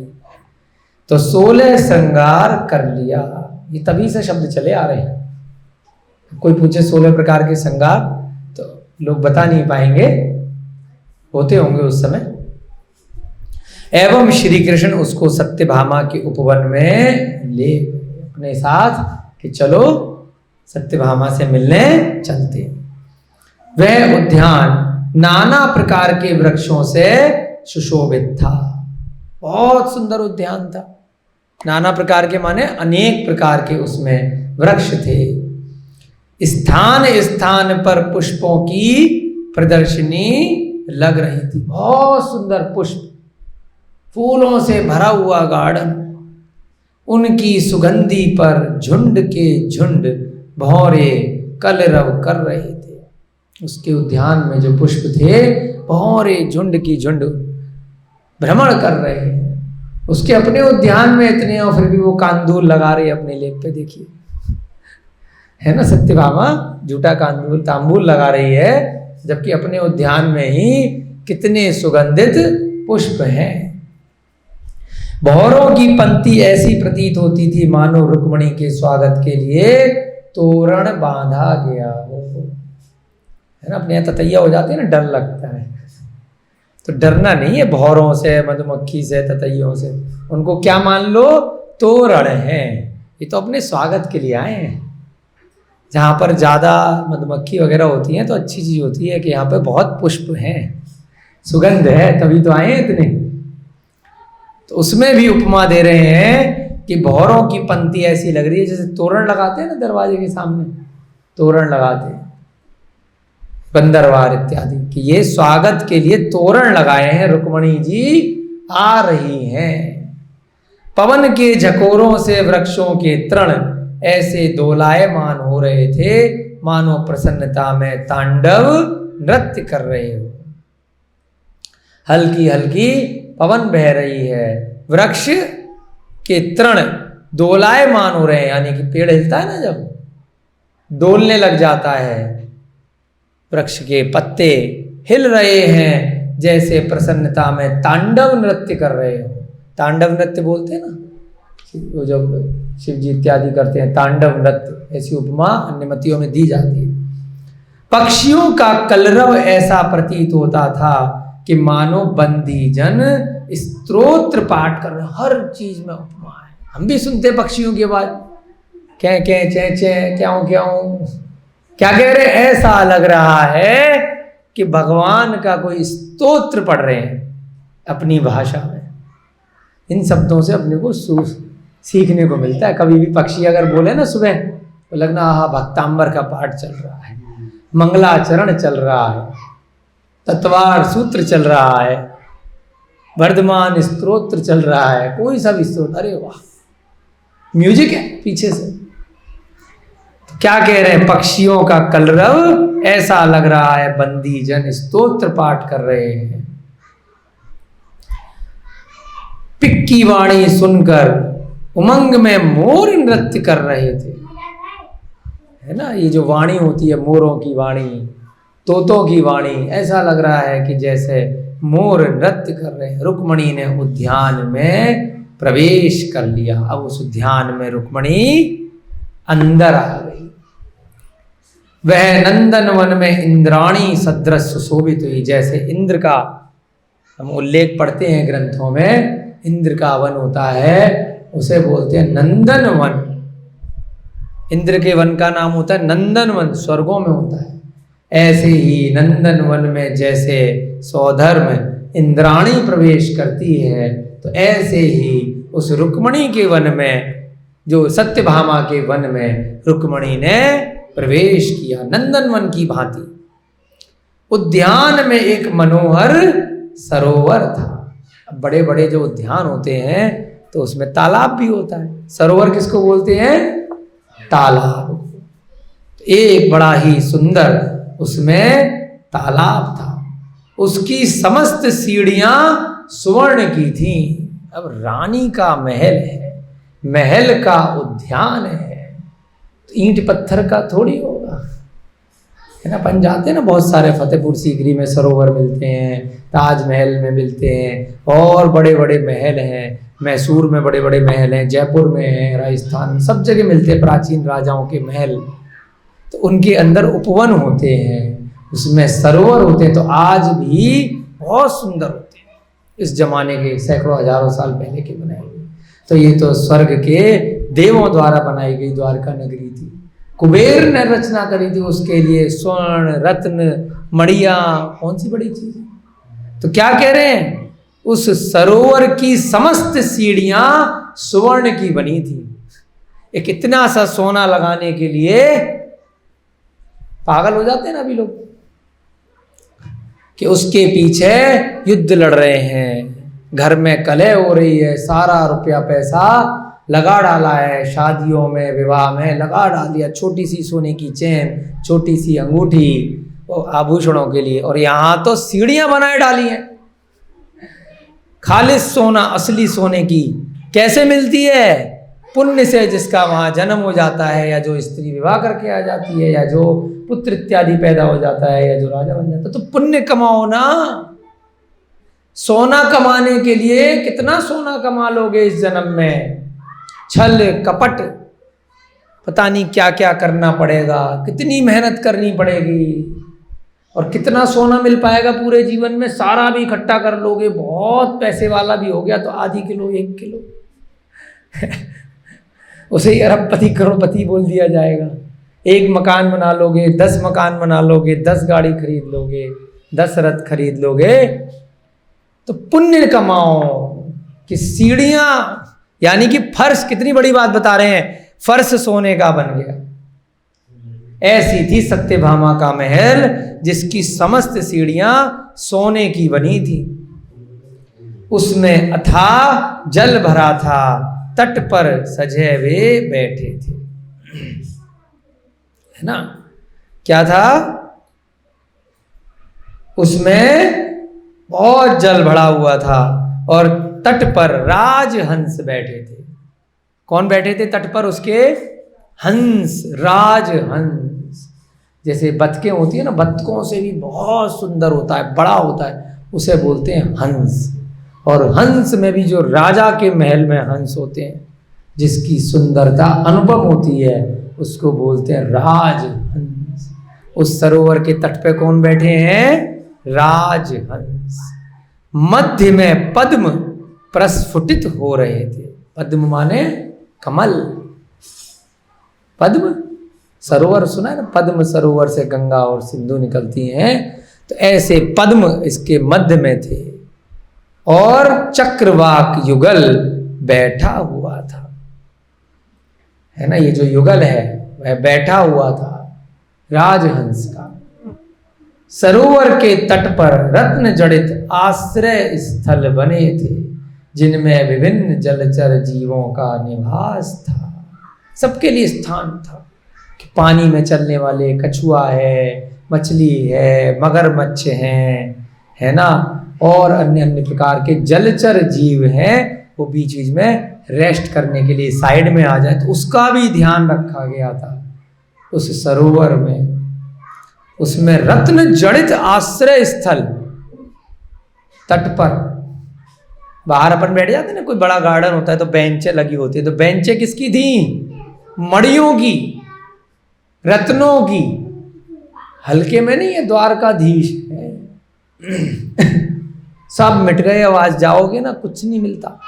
तो 16 श्रृंगार कर लिया। ये तभी से शब्द चले आ रहे हैं। कोई पूछे 16 प्रकार के श्रृंगार तो लोग बता नहीं पाएंगे, होते होंगे उस समय। एवं श्री कृष्ण उसको सत्यभामा के उपवन में ले अपने साथ कि चलो सत्यभामा से मिलने चलते। वह उद्यान नाना प्रकार के वृक्षों से सुशोभित था। बहुत सुंदर उद्यान था। नाना प्रकार के माने अनेक प्रकार के उसमें वृक्ष थे। स्थान स्थान पर पुष्पों की प्रदर्शनी लग रही थी। बहुत सुंदर पुष्प, फूलों से भरा हुआ गार्डन, उनकी सुगंधी पर झुंड के झुंड भौरे कलरव कर रहे थे। उसके उद्यान में जो पुष्प थे, भौरे झुंड की झुंड भ्रमण कर रहे हैं। उसके अपने उद्यान में इतने, और फिर भी वो कांदूल लगा रही है अपने लेप पे, देखिए, है ना। सत्यभामा झूठा कांदूल तांबूल लगा रही है, जबकि अपने उद्यान में ही कितने सुगंधित पुष्प हैं। भौरों की पंक्ति ऐसी प्रतीत होती थी मानो रुक्मणी के स्वागत के लिए तोरण बांधा गया हो, है ना। अपने यहाँ ततैया हो जाते हैं ना, डर लगता है, तो डरना नहीं है भौरों से, मधुमक्खी से, ततैयों से। उनको क्या मान लो, तोरण है। ये तो अपने स्वागत के लिए आए हैं। जहाँ पर ज़्यादा मधुमक्खी वगैरह होती हैं तो अच्छी चीज़ होती है कि यहाँ पे बहुत पुष्प हैं, सुगंध है, तभी तो आए हैं इतने। तो उसमें भी उपमा दे रहे हैं कि भौरों की पंक्ति ऐसी लग रही है जैसे तोरण लगाते हैं ना दरवाजे के सामने, तोरण लगाते हैं बंदरवार इत्यादि, कि ये स्वागत के लिए तोरण लगाए हैं, रुक्मणी जी आ रही हैं। पवन के झकोरों से वृक्षों के तृण ऐसे दोलायमान हो रहे थे मानो प्रसन्नता में तांडव नृत्य कर रहे हो। हल्की हल्की पवन बह रही है, वृक्ष के तृण दोलायमान हो रहे हैं, यानी कि पेड़ हिलता है ना, जब डोलने लग जाता है, वृक्ष के पत्ते हिल रहे हैं जैसे प्रसन्नता में तांडव नृत्य कर रहे हो। तांडव नृत्य बोलते हैं ना, वो जब शिव जी इत्यादि करते हैं तांडव नृत्य, ऐसी उपमा अन्य मतियों में दी जाती है। पक्षियों का कलरव ऐसा प्रतीत होता था कि मानो बंदी जन स्तोत्र पाठ कर रहे। हर चीज में उपमा है। हम भी सुनते पक्षियों की आवाज, क्या क्या चे चे क्यों क्यों, क्या कह रहे, ऐसा लग रहा है कि भगवान का कोई स्तोत्र पढ़ रहे हैं अपनी भाषा में। इन शब्दों से अपने को सीखने को मिलता है। कभी भी पक्षी अगर बोले ना सुबह, तो लगना आहा भक्तांबर का पाठ चल रहा है, मंगलाचरण चल रहा है, तत्वार सूत्र चल रहा है, वर्धमान स्तोत्र चल रहा है, कोई सा भी स्तोत्र, अरे वाह, म्यूजिक है पीछे से। तो क्या कह रहे हैं, पक्षियों का कलरव ऐसा लग रहा है बंदी जन स्तोत्र पाठ कर रहे हैं। पिक्की वाणी सुनकर उमंग में मोर नृत्य कर रहे थे, है ना। ये जो वाणी होती है, मोरों की वाणी, तोतों की वाणी, ऐसा लग रहा है कि जैसे मोर नृत्य कर रहे हैं। रुक्मणी ने उद्यान में प्रवेश कर लिया। अब उस उद्यान में रुक्मणी अंदर आ गई। वह नंदन वन में इंद्राणी सदृश सुशोभित हुई। जैसे इंद्र का हम उल्लेख पढ़ते हैं ग्रंथों में, इंद्र का वन होता है उसे बोलते हैं नंदन वन। इंद्र के वन का नाम होता है नंदन वन, स्वर्गों में होता है। ऐसे ही नंदन वन में जैसे सौधर्म इंद्राणी प्रवेश करती है, तो ऐसे ही उस रुक्मणी के वन में, जो सत्यभामा के वन में रुक्मणी ने प्रवेश किया नंदन वन की भांति। उद्यान में एक मनोहर सरोवर था। अब बड़े बड़े जो उद्यान होते हैं तो उसमें तालाब भी होता है। सरोवर किसको बोलते हैं? तालाब। एक बड़ा ही सुंदर उसमें तालाब था। उसकी समस्त सीढ़ियां स्वर्ण की थीं। अब रानी का महल है, महल का उद्यान है, तो ईंट पत्थर का थोड़ी होगा, है ना। अपन जाते हैं ना, बहुत सारे फतेहपुर सीकरी में सरोवर मिलते हैं, ताजमहल में मिलते हैं, और बड़े बड़े महल हैं। मैसूर में बड़े बड़े महल हैं, जयपुर में हैं, राजस्थान में, सब जगह मिलते हैं प्राचीन राजाओं के महल। तो उनके अंदर उपवन होते हैं, उसमें सरोवर होते हैं, तो आज भी बहुत सुंदर होते हैं। इस जमाने के सैकड़ों हजारों साल पहले के बनाए हुए। तो ये तो स्वर्ग के देवों द्वारा बनाई गई द्वारका नगरी थी। कुबेर ने रचना करी थी उसके लिए, स्वर्ण रत्न मणिया, कौन सी बड़ी चीज है। तो क्या कह रहे हैं, उस सरोवर की समस्त सीढ़ियां स्वर्ण की बनी थी। एक इतना सा सोना लगाने के लिए पागल हो जाते हैं ना अभी लोग, कि उसके पीछे युद्ध लड़ रहे हैं, घर में कलह हो रही है, सारा रुपया पैसा लगा डाला है, शादियों में विवाह में लगा डाल दिया, छोटी सी सोने की चेन, छोटी सी अंगूठी आभूषणों के लिए, और यहाँ तो सीढ़ियां बनाए डाली हैं खालिस सोना, असली सोने की। कैसे मिलती है? पुण्य से, जिसका वहाँ जन्म हो जाता है, या जो स्त्री विवाह करके आ जाती है, या जो पुत्र इत्यादि पैदा हो जाता है, या जो राजा बन जाता है। तो पुण्य कमाओ ना। सोना कमाने के लिए कितना सोना कमा लोगे इस जन्म में, छल कपट पता नहीं क्या क्या करना पड़ेगा, कितनी मेहनत करनी पड़ेगी, और कितना सोना मिल पाएगा पूरे जीवन में। सारा भी इकट्ठा कर लोगे, बहुत पैसे वाला भी हो गया तो आधी किलो 1 किलो उसे ही अरबपति करोड़पति बोल दिया जाएगा। 1 मकान बना लोगे, 10 मकान बना लोगे, 10 गाड़ी खरीद लोगे, 10 रथ खरीद लोगे। तो पुण्य कमाओ कि सीढ़ियां, यानी कि फर्श, कितनी बड़ी बात बता रहे हैं, फर्श सोने का बन गया। ऐसी थी सत्यभामा का महल, जिसकी समस्त सीढ़ियां सोने की बनी थी। उसमें अथाह जल भरा था, तट पर सजे वे बैठे थे, है ना। क्या था उसमें? बहुत जल भरा हुआ था, और तट पर राजहंस बैठे थे। कौन बैठे थे तट पर? उसके हंस, राजहंस। जैसे बतखें होती है ना, बतखों से भी बहुत सुंदर होता है, बड़ा होता है, उसे बोलते हैं हंस। और हंस में भी जो राजा के महल में हंस होते हैं, जिसकी सुंदरता अनुपम होती है, उसको बोलते हैं राजहंस। उस सरोवर के तट पे कौन बैठे हैं? राजहंस। मध्य में पद्म प्रस्फुटित हो रहे थे। पद्म माने कमल। पद्म सरोवर सुना है ना, पद्म सरोवर से गंगा और सिंधु निकलती हैं, तो ऐसे पद्म इसके मध्य में थे। और चक्रवाक युगल बैठा हुआ था, है ना। ये जो युगल है वह बैठा हुआ था राजहंस का। सरोवर के तट पर रत्न जड़ित आश्रय स्थल बने थे, जिनमें विभिन्न जलचर जीवों का निवास था। सबके लिए स्थान था कि पानी में चलने वाले कछुआ है, मछली है, मगरमच्छ हैं, है ना, और अन्य अन्य प्रकार के जलचर जीव हैं। वो बीच बीच में रेस्ट करने के लिए साइड में आ जाए, तो उसका भी ध्यान रखा गया था उस सरोवर में। उसमें रत्न जड़ित आश्रय स्थल, तट पर बाहर अपन बैठ जाते ना, कोई बड़ा गार्डन होता है तो बेंचें लगी होती है, तो बेंचें किसकी थी? मणियों की, रत्नों की। हल्के में नहीं है, द्वारकाधीश है। सब मिट गए, अब आज जाओगे ना कुछ नहीं मिलता।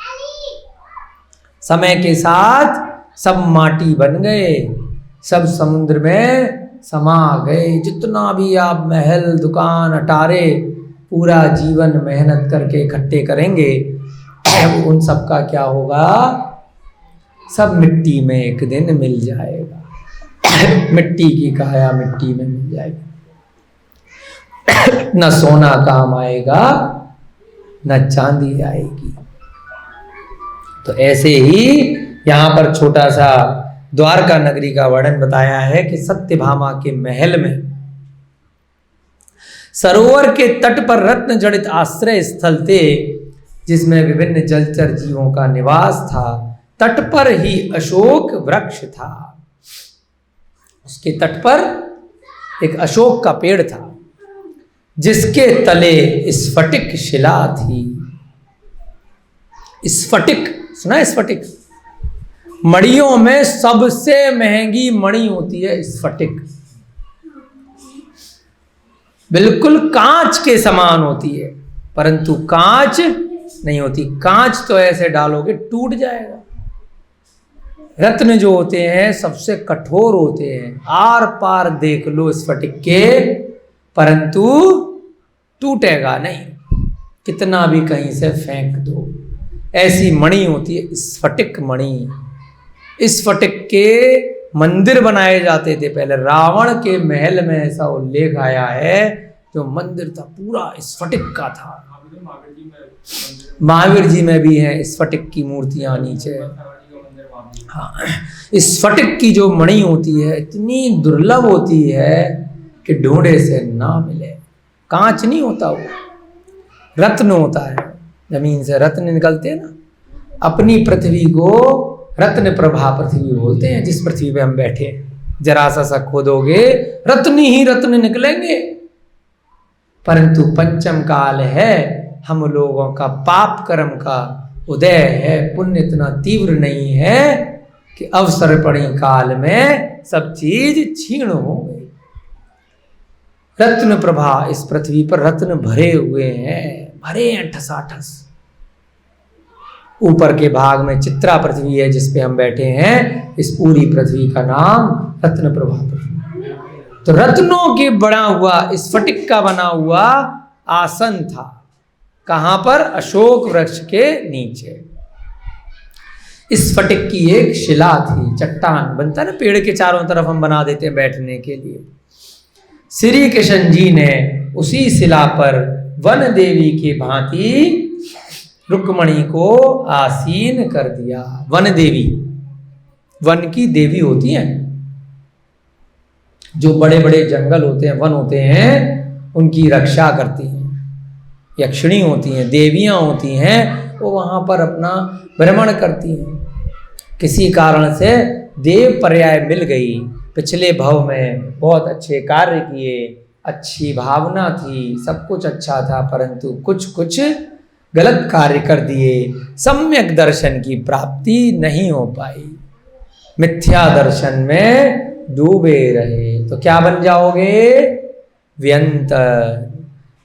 समय के साथ सब माटी बन गए, सब समुद्र में समा गए। जितना भी आप महल, दुकान, अटारे पूरा जीवन मेहनत करके इकट्ठे करेंगे, उन सब का क्या होगा? सब मिट्टी में एक दिन मिल जाएगा। मिट्टी की काया मिट्टी में मिल जाएगी। न सोना काम आएगा, न चांदी आएगी। तो ऐसे ही यहाँ पर छोटा सा द्वारका नगरी का वर्णन बताया है कि सत्यभामा के महल में सरोवर के तट पर रत्न जड़ित आश्रय स्थल थे, जिसमें विभिन्न जलचर जीवों का निवास था। तट पर ही अशोक वृक्ष था। उसके तट पर एक अशोक का पेड़ था, जिसके तले स्फटिक शिला थी। स्फटिक सुना है? स्फटिक मणियों में सबसे महंगी मणि होती है स्फटिक। बिल्कुल कांच के समान होती है, परंतु कांच नहीं होती। कांच तो ऐसे डालोगे टूट जाएगा। रत्न जो होते हैं सबसे कठोर होते हैं, आर पार देख लो स्फटिक के, परंतु टूटेगा नहीं, कितना भी कहीं से फेंक दो। ऐसी मणि होती है स्फटिक मणि। स्फटिक के मंदिर बनाए जाते थे पहले। रावण के महल में ऐसा उल्लेख आया है, जो मंदिर था पूरा स्फटिक का था। महावीर जी में भी है स्फटिक की मूर्तियां नीचे। हाँ, स्फटिक की जो मणि होती है इतनी दुर्लभ होती है कि ढूंढे से ना मिले। कांच नहीं होता, वो रत्न होता है। जमीन से रत्न निकलते हैं ना। अपनी पृथ्वी को रत्न प्रभा पृथ्वी बोलते हैं, जिस पृथ्वी पे हम बैठे हैं। जरा सा खोदोगे रत्न ही रत्न निकलेंगे। परंतु पंचम काल है, हम लोगों का पाप कर्म का उदय है। पुण्य इतना तीव्र नहीं है कि अवसर पड़ी काल में सब चीज क्षीण हो गई। रत्न प्रभा इस पृथ्वी पर रत्न भरे हुए हैं, भरे हैं ठसाठस। ऊपर के भाग में चित्रा पृथ्वी है जिस पे हम बैठे हैं। इस पूरी पृथ्वी का नाम रत्न प्रभा पृथ्वी। तो रत्नों के बना हुआ स्फटिक का बना हुआ आसन था। कहां पर? अशोक वृक्ष के नीचे। स्फटिक की एक शिला थी, चट्टान बनता है ना पेड़ के चारों तरफ हम बना देते हैं बैठने के लिए। श्री कृष्ण जी ने उसी शिला पर वन देवी की भांति रुक्मणी को आसीन कर दिया। वन देवी, वन की देवी होती हैं। जो बड़े बड़े जंगल होते हैं, वन होते हैं, उनकी रक्षा करती हैं। यक्षिणी होती हैं, देवियां होती हैं, वो वहां पर अपना भ्रमण करती हैं। किसी कारण से देव पर्याय मिल गई। पिछले भव में बहुत अच्छे कार्य किए, अच्छी भावना थी, सब कुछ अच्छा था, परंतु कुछ कुछ गलत कार्य कर दिए। सम्यक दर्शन की प्राप्ति नहीं हो पाई, मिथ्या दर्शन में डूबे रहे। तो क्या बन जाओगे? व्यंतर,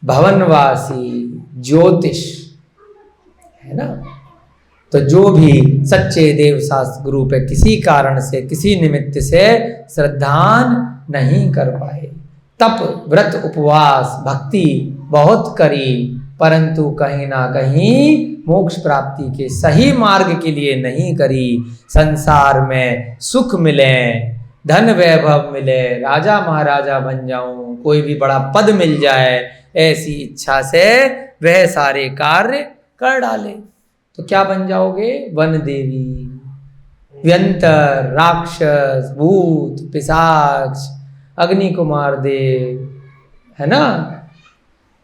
भवनवासी, ज्योतिष, है ना। तो जो भी सच्चे देव शास्त्र गुरु पे किसी कारण से, किसी निमित्त से श्रद्धान नहीं कर पाए, तप, व्रत, उपवास, भक्ति बहुत करी, परंतु कहीं ना कहीं मोक्ष प्राप्ति के सही मार्ग के लिए नहीं करी। संसार में सुख मिले, धन वैभव मिले, राजा महाराजा बन जाऊं, कोई भी बड़ा पद मिल जाए, ऐसी इच्छा से वह सारे कार्य कर डाले। तो क्या बन जाओगे? वन देवी, व्यंतर, राक्षस, भूत, पिशाच, अग्नि कुमार देव, है ना,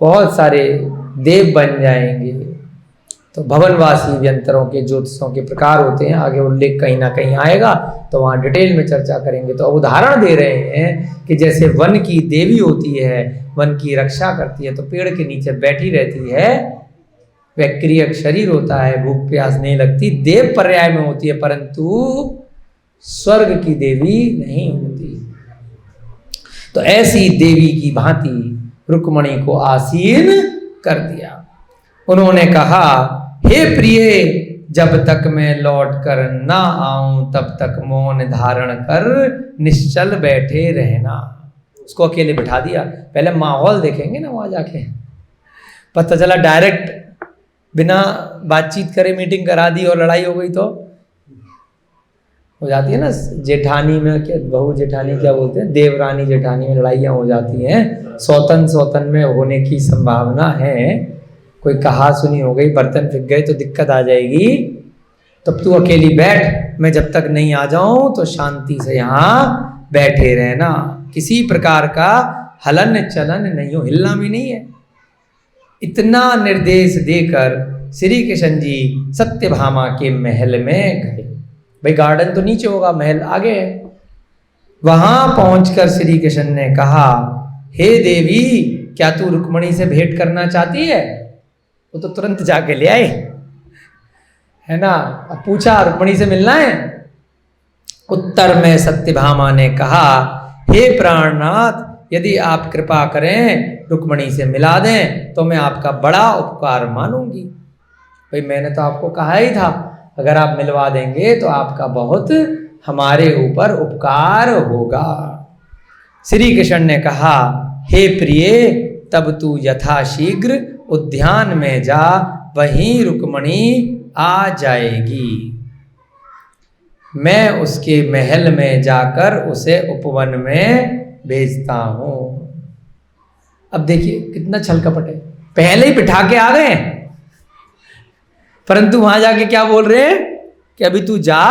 बहुत सारे देव बन जाएंगे। तो भवनवासी व्यंतरों के, ज्योतिषों के प्रकार होते हैं, आगे उल्लेख कहीं ना कहीं आएगा, तो वहाँ डिटेल में चर्चा करेंगे। तो उदाहरण दे रहे हैं कि जैसे वन की देवी होती है, वन की रक्षा करती है, तो पेड़ के नीचे बैठी रहती है वह क्रियक शरीर होता है, भूख प्यास नहीं लगती, देव पर्याय में होती है, परंतु स्वर्ग की देवी नहीं होती। तो ऐसी देवी की भांति रुक्मणी को आसीन कर दिया। उन्होंने कहा, हे प्रिय, जब तक मैं लौट कर ना आऊं तब तक मौन धारण कर निश्चल बैठे रहना। उसको अकेले बिठा दिया। पहले माहौल देखेंगे ना वहां जाके, पता चला डायरेक्ट बिना बातचीत करे मीटिंग करा दी और लड़ाई हो गई तो हो जाती है ना। जेठानी में क्या, बहू जेठानी क्या बोलते हैं, देवरानी जेठानी में लड़ाइयाँ हो जाती हैं। सौतन में होने की संभावना है। कोई कहा सुनी हो गई, बर्तन फिक गए तो दिक्कत आ जाएगी। तब तू अकेली बैठ, मैं जब तक नहीं आ जाऊं तो शांति से यहाँ बैठे रहना। किसी प्रकार का हलन चलन नहीं हो, हिलना भी नहीं है। इतना निर्देश देकर श्री कृष्ण जी सत्यभामा के महल में गए। भाई गार्डन तो नीचे होगा, महल आगे है। वहां पहुंचकर श्री कृष्ण ने कहा, हे देवी, क्या तू रुक्मणी से भेंट करना चाहती है? वो तो तुरंत जाके ले आए, है ना। अब पूछा, रुक्मणी से मिलना है? उत्तर में सत्यभामा ने कहा, हे प्राणनाथ, यदि आप कृपा करें रुक्मणी से मिला दें तो मैं आपका बड़ा उपकार मानूंगी। भाई मैंने तो आपको कहा ही था, अगर आप मिलवा देंगे तो आपका बहुत हमारे ऊपर उपकार होगा। श्री कृष्ण ने कहा, हे प्रिय, तब तू यथाशीघ्र उद्यान में जा, वहीं रुक्मणी आ जाएगी। मैं उसके महल में जाकर उसे उपवन में भेजता हूं। अब देखिए कितना छल कपट है, पहले ही बिठा के आ गए, परंतु वहां जाके क्या बोल रहे हैं कि अभी तू जा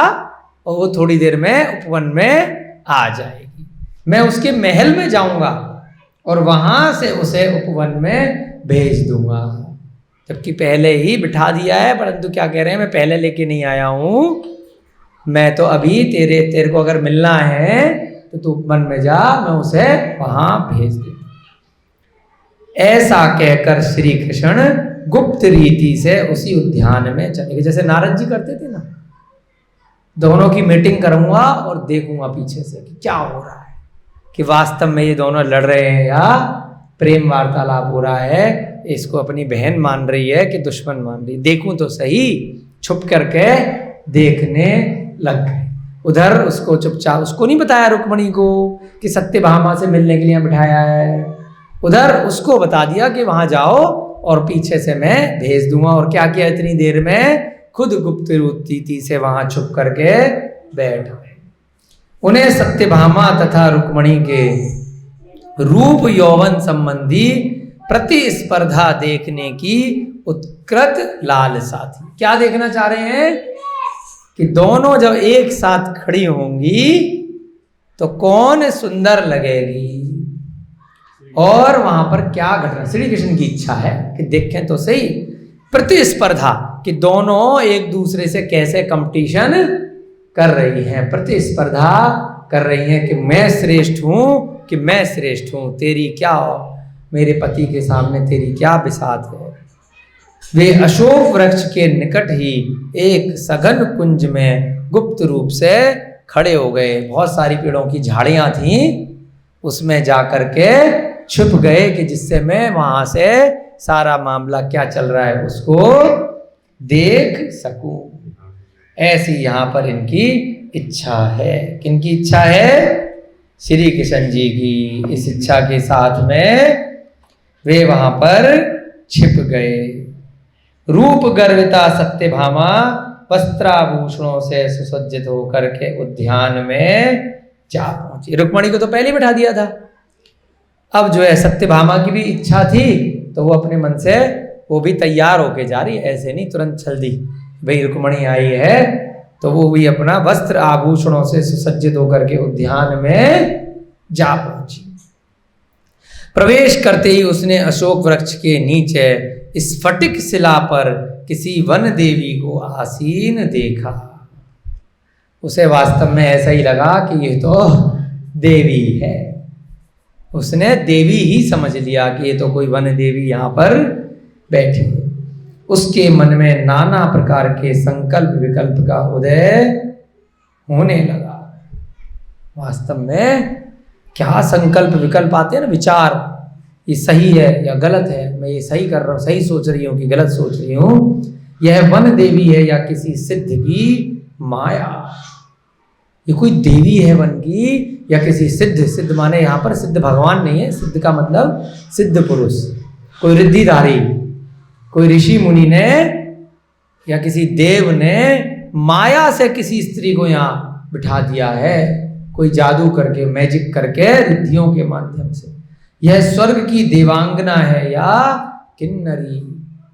और वो थोड़ी देर में उपवन में आ जाएगी। मैं उसके महल में जाऊंगा और वहां से उसे उपवन में भेज दूंगा। जबकि पहले ही बिठा दिया है, परंतु क्या कह रहे हैं, मैं पहले लेके नहीं आया हूं, मैं तो अभी तेरे को अगर मिलना है तो तू उपवन में जा, मैं उसे वहां भेज दूँ। ऐसा कहकर श्री कृष्ण गुप्त रीति से उसी उद्यान में चले गए। जैसे नारद जी करते थे ना, दोनों की मीटिंग करूंगा और देखूंगा पीछे से कि क्या हो रहा है, कि वास्तव में ये दोनों लड़ रहे हैं या प्रेम वार्तालाप हो रहा है, इसको अपनी बहन मान रही है कि दुश्मन मान रही है। देखूं तो सही, छुप करके देखने लग गए। उधर उसको चुपचाप, उसको नहीं बताया रुक्मणी को कि सत्यभामा से मिलने के लिए बिठाया है, उधर उसको बता दिया कि वहां जाओ और पीछे से मैं भेज दूंगा। और क्या किया, इतनी देर में खुद गुप्त रीति से वहां छुप करके बैठ गए। उन्हें सत्यभामा तथा रुक्मणी के रूप यौवन संबंधी प्रतिस्पर्धा देखने की उत्कृत लालसा थी। क्या देखना चाह रहे हैं कि दोनों जब एक साथ खड़ी होंगी तो कौन सुंदर लगेगी और वहां पर क्या घटना। श्री कृष्ण की इच्छा है कि देखें तो सही प्रतिस्पर्धा, कि दोनों एक दूसरे से कैसे कंपटीशन कर रही हैं, प्रतिस्पर्धा कर रही हैं कि मैं श्रेष्ठ हूं कि मैं श्रेष्ठ हूं, तेरी क्या, मेरे पति के सामने तेरी क्या बिसात है। वे अशोक वृक्ष के निकट ही एक सघन कुंज में गुप्त रूप से खड़े हो गए। बहुत सारी पेड़ों की झाड़ियां थीं, उसमें जाकर के छुप गए कि जिससे मैं वहां से सारा मामला क्या चल रहा है उसको देख सकूं। ऐसी यहां पर इनकी इच्छा है। किनकी इच्छा है? श्री कृष्ण जी की। इस इच्छा के साथ में वे वहां पर छिप गए। रूप गर्विता सत्यभामा वस्त्राभूषणों से सुसज्जित होकर के उद्यान में जा पहुंची। रुक्मणी को तो पहले ही बिठा दिया था, अब जो है सत्यभामा की भी इच्छा थी तो वो अपने मन से वो भी तैयार होके जा रही है, ऐसे नहीं तुरंत चल दी। भाई रुक्मणी आई है तो वो भी अपना वस्त्र आभूषणों से सुसज्जित होकर के उद्यान में जा पहुंची। प्रवेश करते ही उसने अशोक वृक्ष के नीचे स्फटिक शिला पर किसी वन देवी को आसीन देखा। उसे वास्तव में ऐसा ही लगा कि ये तो देवी है। उसने देवी ही समझ लिया कि ये तो कोई वन देवी यहाँ पर बैठी है। उसके मन में नाना प्रकार के संकल्प विकल्प का उदय होने लगा। वास्तव में क्या संकल्प विकल्प आते हैं ना, विचार, ये सही है या गलत है, मैं ये सही कर रहा हूँ, सही सोच रही हूँ कि गलत सोच रही हूँ, यह वन देवी है या किसी सिद्ध की माया। ये कोई देवी है वन की या किसी सिद्ध, सिद्ध माने यहाँ पर सिद्ध भगवान नहीं है, सिद्ध का मतलब सिद्ध पुरुष, कोई रिद्धिधारी, कोई ऋषि मुनि ने या किसी देव ने माया से किसी स्त्री को यहाँ बिठा दिया है, कोई जादू करके, मैजिक करके, रिद्धियों के माध्यम से। यह स्वर्ग की देवांगना है या किन्नरी,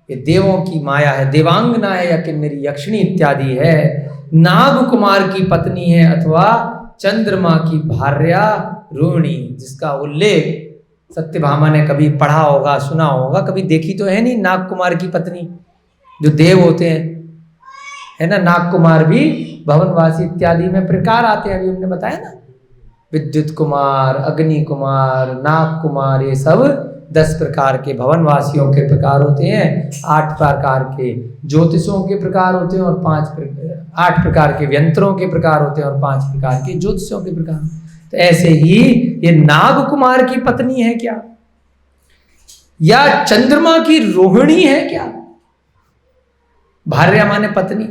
ये देवों की माया है, देवांगना है या किन्नरी, यक्षिणी इत्यादि है। नाग कुमार की पत्नी है अथवा चंद्रमा की भार्या रोहिणी, जिसका उल्लेख सत्यभामा ने कभी पढ़ा होगा, सुना होगा, कभी देखी तो है नहीं। नाग कुमार की पत्नी जो देव होते हैं, है ना, नाग कुमार भी भवनवासी इत्यादि में प्रकार आते हैं, अभी हमने बताया ना, विद्युत कुमार, अग्नि कुमार, नाग कुमार, ये सब 10 प्रकार के भवनवासियों के प्रकार होते हैं। 8 प्रकार के ज्योतिषों के प्रकार होते हैं और 8 प्रकार के व्यंतरों के प्रकार होते हैं और 5 प्रकार के ज्योतिषों के प्रकार। तो ऐसे ही ये नाग कुमार की पत्नी है क्या, या चंद्रमा की रोहिणी है क्या? भार्या माने पत्नी।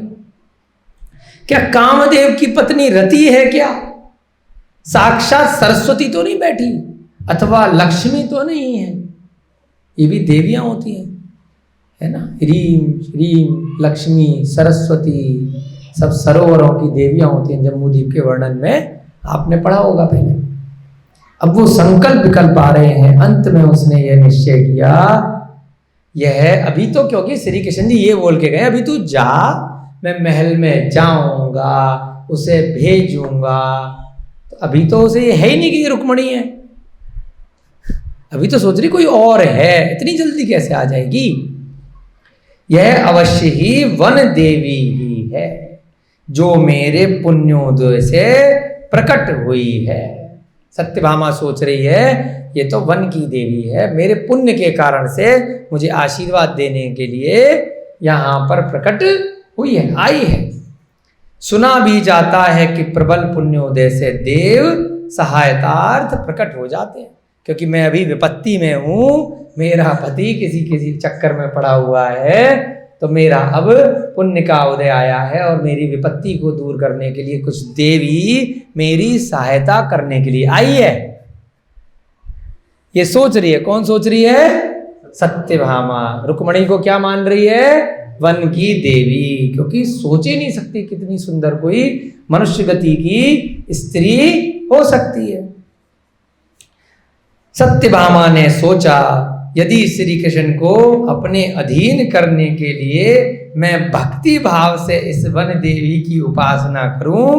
क्या कामदेव की पत्नी रति है क्या? साक्षात सरस्वती तो नहीं बैठी, अथवा लक्ष्मी तो नहीं है, ये भी देवियां होती हैं, है ना। ह्रीम श्रीम लक्ष्मी सरस्वती सब सरोवरों की देवियां होती हैं, जम्बूद्वीप के वर्णन में आपने पढ़ा होगा पहले। अब वो संकल्प विकल्प आ रहे हैं, अंत में उसने यह निश्चय किया, यह अभी तो, क्योंकि श्री कृष्ण जी ये बोल के गए, अभी तू जा, मैं महल में जाऊंगा, उसे भेजूंगा। तो अभी तो उसे ये है ही नहीं कि ये रुक्मणी है, अभी तो सोच रही कोई और है, इतनी जल्दी कैसे आ जाएगी? यह अवश्य ही वन देवी ही है, जो मेरे पुण्योदय से प्रकट हुई है। सत्यभामा सोच रही है ये तो वन की देवी है, मेरे पुण्य के कारण से मुझे आशीर्वाद देने के लिए यहाँ पर प्रकट हुई है, आई है। सुना भी जाता है कि प्रबल पुण्योदय से देव सहायतार्थ प्रकट हो जाते हैं, क्योंकि मैं अभी विपत्ति में हूँ, मेरा पति किसी चक्कर में पड़ा हुआ है, तो मेरा अब पुण्य का उदय आया है और मेरी विपत्ति को दूर करने के लिए कुछ देवी मेरी सहायता करने के लिए आई है। ये सोच रही है, कौन सोच रही है? सत्यभामा। रुक्मणी को क्या मान रही है? वन की देवी, क्योंकि सोच ही नहीं सकती कितनी सुंदर कोई मनुष्य गति की स्त्री हो सकती है। सत्यभामा ने सोचा, यदि श्री कृष्ण को अपने अधीन करने के लिए मैं भक्ति भाव से इस वन देवी की उपासना करूं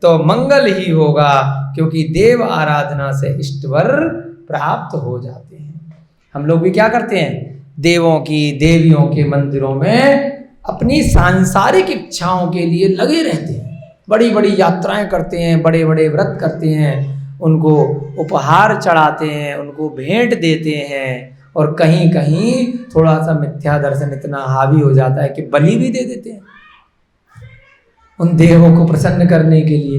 तो मंगल ही होगा, क्योंकि देव आराधना से इष्टवर प्राप्त हो जाते हैं। हम लोग भी क्या करते हैं, देवों की, देवियों के मंदिरों में अपनी सांसारिक इच्छाओं के लिए लगे रहते हैं, बड़ी बड़ी यात्राएं करते हैं, बड़े बड़े व्रत करते हैं, उनको उपहार चढ़ाते हैं, उनको भेंट देते हैं, और कहीं कहीं थोड़ा सा मिथ्या दर्शन इतना हावी हो जाता है कि बलि भी दे देते हैं उन देवों को प्रसन्न करने के लिए।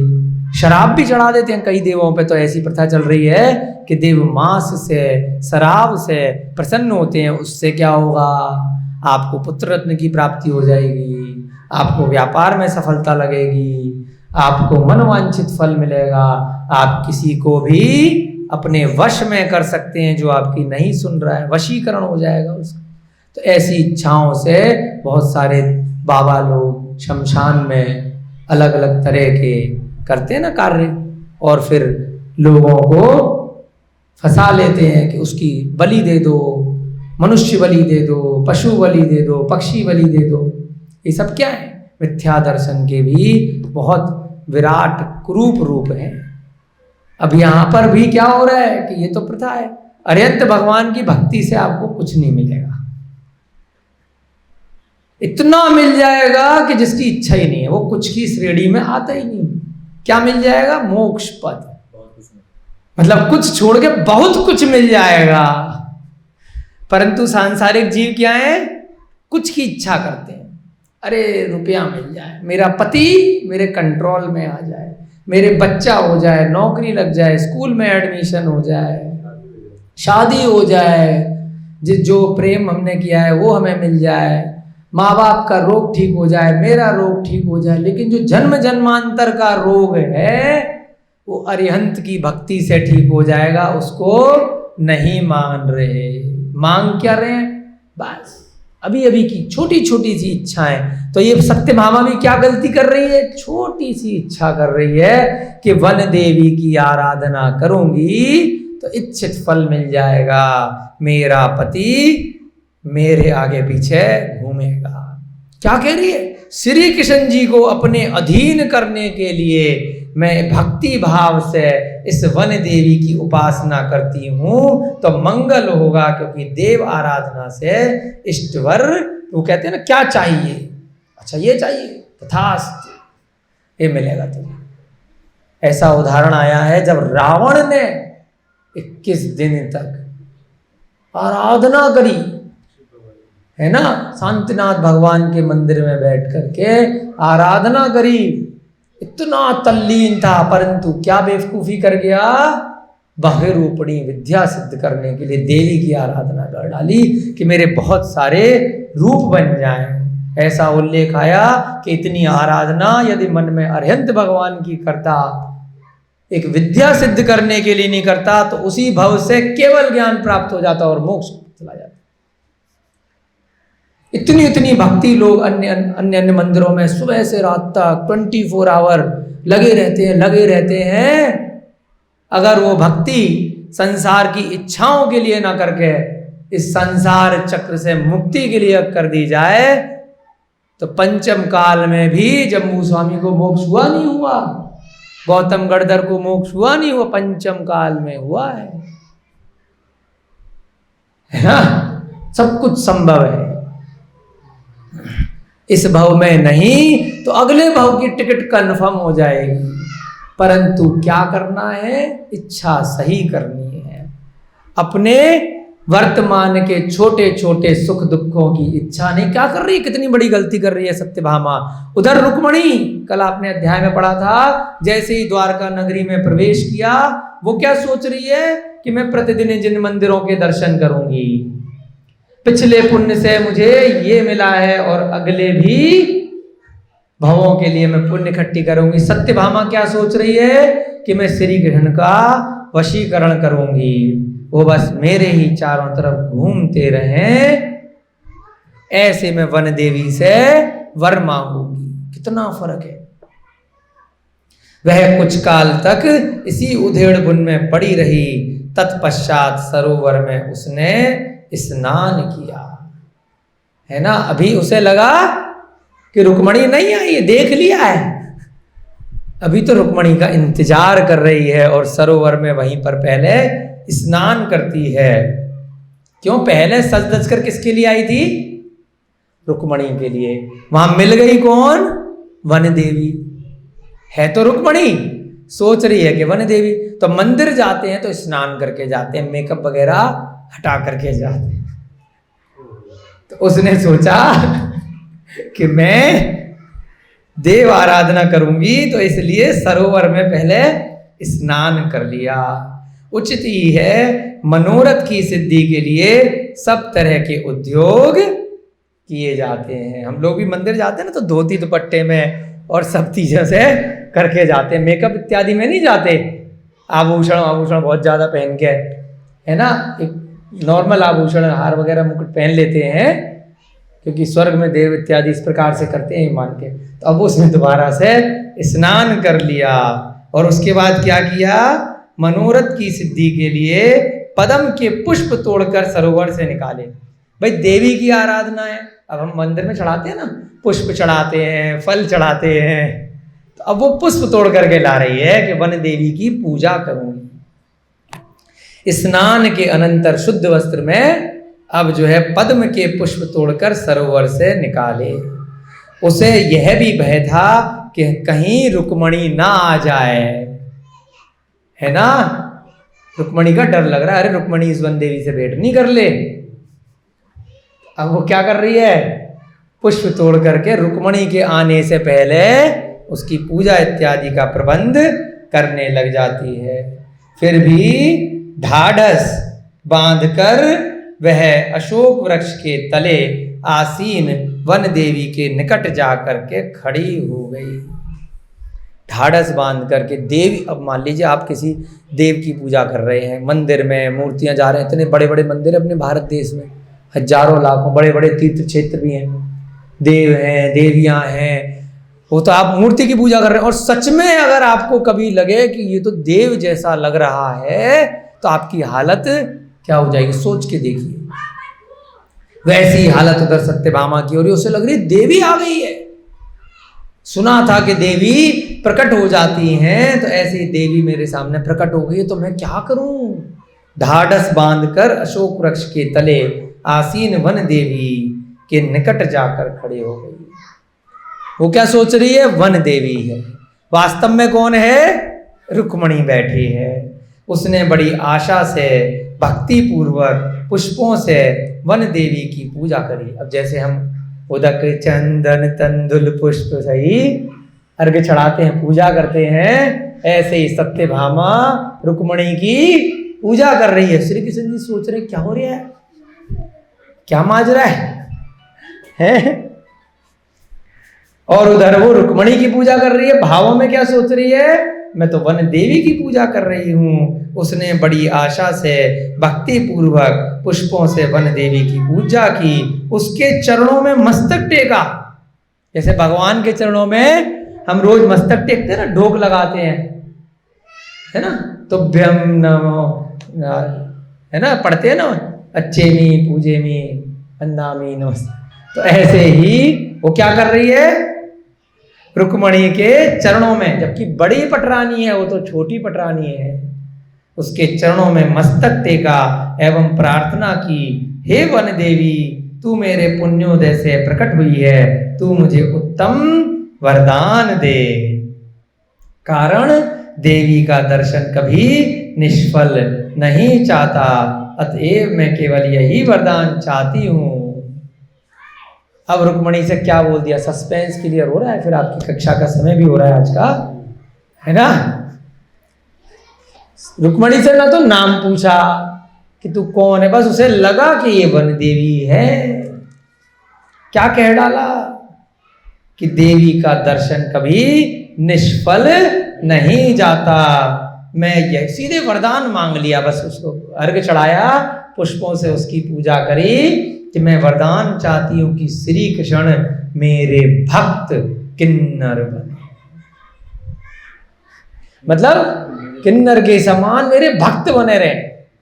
शराब भी चढ़ा देते हैं, कई देवों पे तो ऐसी प्रथा चल रही है कि देव मांस से, शराब से प्रसन्न होते हैं। उससे क्या होगा? आपको पुत्र रत्न की प्राप्ति हो जाएगी, आपको व्यापार में सफलता लगेगी, आपको मनवांछित फल मिलेगा, आप किसी को भी अपने वश में कर सकते हैं जो आपकी नहीं सुन रहा है, वशीकरण हो जाएगा उसका। तो ऐसी इच्छाओं से बहुत सारे बाबा लोग शमशान में अलग अलग तरह के करते हैं ना कार्य, और फिर लोगों को फंसा लेते हैं कि उसकी बलि दे दो, मनुष्य बलि दे दो, पशु बलि दे दो, पक्षी बलि दे दो। ये सब क्या है? मिथ्या दर्शन के भी बहुत विराट कुरूप रूप हैं। अब यहाँ पर भी क्या हो रहा है कि ये तो प्रथा है, अरिहंत भगवान की भक्ति से आपको कुछ नहीं मिलेगा, इतना मिल जाएगा कि जिसकी इच्छा ही नहीं है, वो कुछ की श्रेणी में आता ही नहीं। क्या मिल जाएगा? मोक्ष पद, मतलब कुछ छोड़ के बहुत कुछ मिल जाएगा। परंतु सांसारिक जीव क्या है? कुछ की इच्छा करते हैं, अरे रुपया मिल जाए, मेरा पति मेरे कंट्रोल में आ जाए, मेरे बच्चा हो जाए, नौकरी लग जाए, स्कूल में एडमिशन हो जाए, शादी हो जाए, जो प्रेम हमने किया है वो हमें मिल जाए, माँ बाप का रोग ठीक हो जाए, मेरा रोग ठीक हो जाए। लेकिन जो जन्म जन्मांतर का रोग है वो अरिहंत की भक्ति से ठीक हो जाएगा, उसको नहीं मान रहे। मांग क्या रहे हैं? बस अभी अभी की छोटी छोटी सी इच्छाएं। तो ये सत्यभामा भी क्या गलती कर रही है? छोटी सी इच्छा कर रही है कि वन देवी की आराधना करूंगी तो इच्छित फल मिल जाएगा, मेरा पति मेरे आगे पीछे घूमेगा। क्या कह रही है? श्री कृष्ण जी को अपने अधीन करने के लिए मैं भक्ति भाव से इस वन देवी की उपासना करती हूं तो मंगल होगा, क्योंकि देव आराधना से इष्टवर, वो कहते हैं ना क्या चाहिए, अच्छा ये चाहिए, तथास्तु, ये मिलेगा तुम्हें। ऐसा उदाहरण आया है जब रावण ने 21 दिन तक आराधना करी, है ना, शांतिनाथ भगवान के मंदिर में बैठ करके आराधना करी, इतना तल्लीन था, परंतु क्या बेवकूफी कर गया, बहिरूपणी विद्या सिद्ध करने के लिए देवी की आराधना कर डाली कि मेरे बहुत सारे रूप बन जाएं। ऐसा उल्लेख आया कि इतनी आराधना यदि मन में अरिहंत भगवान की करता, एक विद्या सिद्ध करने के लिए नहीं करता, तो उसी भव से केवल ज्ञान प्राप्त हो जाता और मोक्ष चला जाता। इतनी इतनी भक्ति लोग अन्य अन्य मंदिरों में सुबह से रात तक 24 आवर लगे रहते हैं। अगर वो भक्ति संसार की इच्छाओं के लिए ना करके इस संसार चक्र से मुक्ति के लिए कर दी जाए तो पंचम काल में भी जम्बू स्वामी को मोक्ष हुआ नहीं हुआ, गौतम गढ़धर को मोक्ष हुआ नहीं हुआ, पंचम काल में हुआ है ना। सब कुछ संभव है। इस भव में नहीं तो अगले भव की टिकट कंफर्म हो जाएगी, परंतु क्या करना है? इच्छा सही करनी है। अपने वर्तमान के छोटे छोटे सुख दुखों की इच्छा नहीं। क्या कर रही है? कितनी बड़ी गलती कर रही है सत्यभामा। उधर रुक्मणी, कल आपने अध्याय में पढ़ा था, जैसे ही द्वारका नगरी में प्रवेश किया वो क्या सोच रही है कि मैं प्रतिदिन जिन मंदिरों के दर्शन करूंगी, पिछले पुण्य से मुझे ये मिला है और अगले भी भवों के लिए मैं पुण्य इकट्ठी करूंगी। सत्यभामा क्या सोच रही है कि मैं श्री कृष्ण का वशीकरण करूंगी, वो बस मेरे ही चारों तरफ घूमते रहें, ऐसे मैं वन देवी से वर मांगूंगी। कितना फर्क है। वह कुछ काल तक इसी उधेड़ बुन में पड़ी रही, तत्पश्चात सरोवर में उसने स्नान किया, है ना। अभी उसे लगा कि रुक्मणी नहीं आई, देख लिया है, अभी तो रुक्मणी का इंतजार कर रही है और सरोवर में वहीं पर पहले स्नान करती है। क्यों? पहले सज धज कर किसके लिए आई थी? रुक्मणी के लिए। वहां मिल गई कौन? वन देवी। है तो रुक्मणी, सोच रही है कि वन देवी। तो मंदिर जाते हैं तो स्नान करके जाते हैं, मेकअप वगैरह हटा करके जाते हैं। तो उसने सोचा कि मैं देव आराधना करूंगी तो इसलिए सरोवर में पहले स्नान कर लिया। उचित ही है, मनोरथ की सिद्धि के लिए सब तरह के उद्योग किए जाते हैं। हम लोग भी मंदिर जाते हैं ना तो धोती दुपट्टे में और सब चीज़ों से करके जाते हैं, मेकअप इत्यादि में नहीं जाते। आभूषण बहुत ज़्यादा पहन के, है ना, एक नॉर्मल आभूषण हार वगैरह मुकुट पहन लेते हैं क्योंकि स्वर्ग में देव इत्यादि इस प्रकार से करते हैं मान के। तो अब उसने दोबारा से स्नान कर लिया और उसके बाद क्या किया? मनोरथ की सिद्धि के लिए पद्म के पुष्प तोड़कर सरोवर से निकाले। भाई देवी की आराधना है, अब हम मंदिर में चढ़ाते हैं ना, पुष्प चढ़ाते हैं, फल चढ़ाते हैं, तो अब वो पुष्प तोड़ करके ला रही है कि वन देवी की पूजा करूंगी। स्नान के अनंतर शुद्ध वस्त्र में अब जो है पद्म के पुष्प तोड़कर सरोवर से निकाले। उसे यह भी भय था कि कहीं रुक्मणी ना आ जाए, है ना। रुक्मणी का डर लग रहा है, अरे रुक्मणी इस वन देवी से भेंट नहीं कर ले। अब वो क्या कर रही है? पुष्प तोड़ करके रुक्मणी के आने से पहले उसकी पूजा इत्यादि का प्रबंध करने लग जाती है। फिर भी ढाढ़स बांधकर वह अशोक वृक्ष के तले आसीन वन देवी के निकट जा करके खड़ी हो गई। ढाढ़स बांध करके देवी, अब मान लीजिए आप किसी देव की पूजा कर रहे हैं, मंदिर में मूर्तियां जा रहे हैं, इतने बड़े बड़े मंदिर अपने भारत देश में, हजारों लाखों बड़े बड़े तीर्थ क्षेत्र भी हैं, देव हैं, देवियां हैं, वो तो आप मूर्ति की पूजा कर रहे हैं। और सच में अगर आपको कभी लगे कि ये तो देव जैसा लग रहा है तो आपकी हालत क्या हो जाएगी, सोच के देखिए। वैसी हालत उधर सत्यभामा की हो रही, उसे लग रही देवी आ गई है। सुना था कि देवी प्रकट हो जाती हैं, तो ऐसी देवी मेरे सामने प्रकट हो गई है, तो मैं क्या करूं। ढाढ़स बांधकर अशोक वृक्ष के तले आसीन वन देवी के निकट जाकर खड़े हो गई। वो क्या सोच रही है, वन देवी है, वास्तव में कौन है, रुक्मणी बैठी है। उसने बड़ी आशा से भक्ति पूर्वक पुष्पों से वन देवी की पूजा करी। अब जैसे हम उदक चंदन तंदुल पुष्प सही अर्घ्य चढ़ाते हैं, पूजा करते हैं, ऐसे ही सत्यभामा रुक्मणी की पूजा कर रही है। श्री कृष्ण जी सोच रहे क्या हो रहा है, क्या माज रहा है? और उधर वो रुक्मणी की पूजा कर रही है, भावों में क्या सोच रही है, मैं तो वन देवी की पूजा कर रही हूं। उसने बड़ी आशा से भक्ति पूर्वक पुष्पों से वन देवी की पूजा की, उसके चरणों में मस्तक टेका। जैसे भगवान के चरणों में हम रोज मस्तक टेकते हैं ना, ढोक लगाते हैं, है ना, तो तुभ्यम नमो, है ना, पढ़ते हैं ना, अच्छेमी पूजेमी अन्नामी नमस्ते। तो ऐसे ही वो क्या कर रही है, रुक्मणी के चरणों में, जबकि बड़ी पटरानी है, वो तो छोटी पटरानी है, उसके चरणों में मस्तक टेका एवं प्रार्थना की, हे वन देवी, तू मेरे पुण्योदय से प्रकट हुई है, तू मुझे उत्तम वरदान दे। कारण देवी का दर्शन कभी निष्फल नहीं चाहता, अतएव मैं केवल यही वरदान चाहती हूं। अब रुक्मणी से क्या बोल दिया, सस्पेंस क्लियर हो रहा है, फिर आपकी कक्षा का समय भी हो रहा है आज का, है ना। रुक्मणी से ना तो नाम पूछा कि तू कौन है, बस उसे लगा कि ये वन देवी है। क्या कह डाला कि देवी का दर्शन कभी निष्फल नहीं जाता। मैं ये सीधे वरदान मांग लिया, बस उसको अर्घ्य चढ़ाया, पुष्पों से उसकी पूजा करी कि मैं वरदान चाहती हूं कि श्री कृष्ण मेरे भक्त किन्नर बने, मतलब किन्नर के समान मेरे भक्त बने रहे,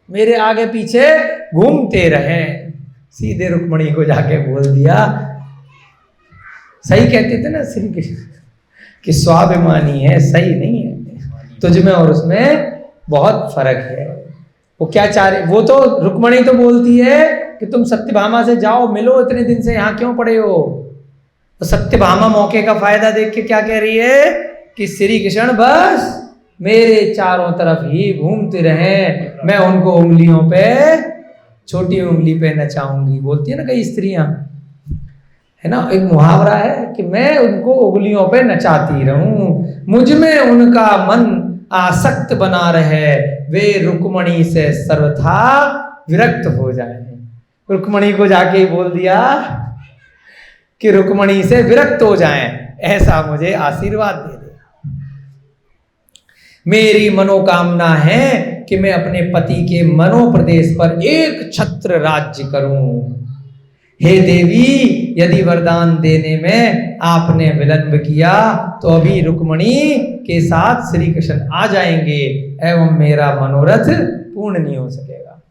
मेरे आगे पीछे घूमते रहे। सीधे रुक्मणी को जाके बोल दिया, सही कहते थे ना श्री कृष्ण कि स्वाभिमानी है, सही नहीं है, तुझ में और उसमें बहुत फर्क है। वो क्या चाह रहे, वो तो रुक्मणी तो बोलती है कि तुम सत्यभामा से जाओ मिलो, इतने दिन से यहाँ क्यों पड़े हो। तो सत्यभामा मौके का फायदा देख के क्या कह रही है कि श्री कृष्ण बस मेरे चारों तरफ ही घूमते रहे, मैं उनको उंगलियों पे, छोटी उंगली पे नचाऊंगी। बोलती है ना कई स्त्रियां, है ना, एक मुहावरा है कि मैं उनको उंगलियों पे नचाती रहूं, मुझ में उनका मन आसक्त बना रहे, वे रुक्मणी से सर्वथा विरक्त हो जाए। रुक्मणी को जाके बोल दिया कि रुक्मणी से विरक्त हो जाएं, ऐसा मुझे आशीर्वाद दे दे। मेरी मनोकामना है कि मैं अपने पति के मनोप्रदेश पर एक छत्र राज्य करूं। हे देवी, यदि वरदान देने में आपने विलंब किया तो अभी रुक्मणी के साथ श्री कृष्ण आ जाएंगे एवं मेरा मनोरथ पूर्ण नहीं हो सकेगा।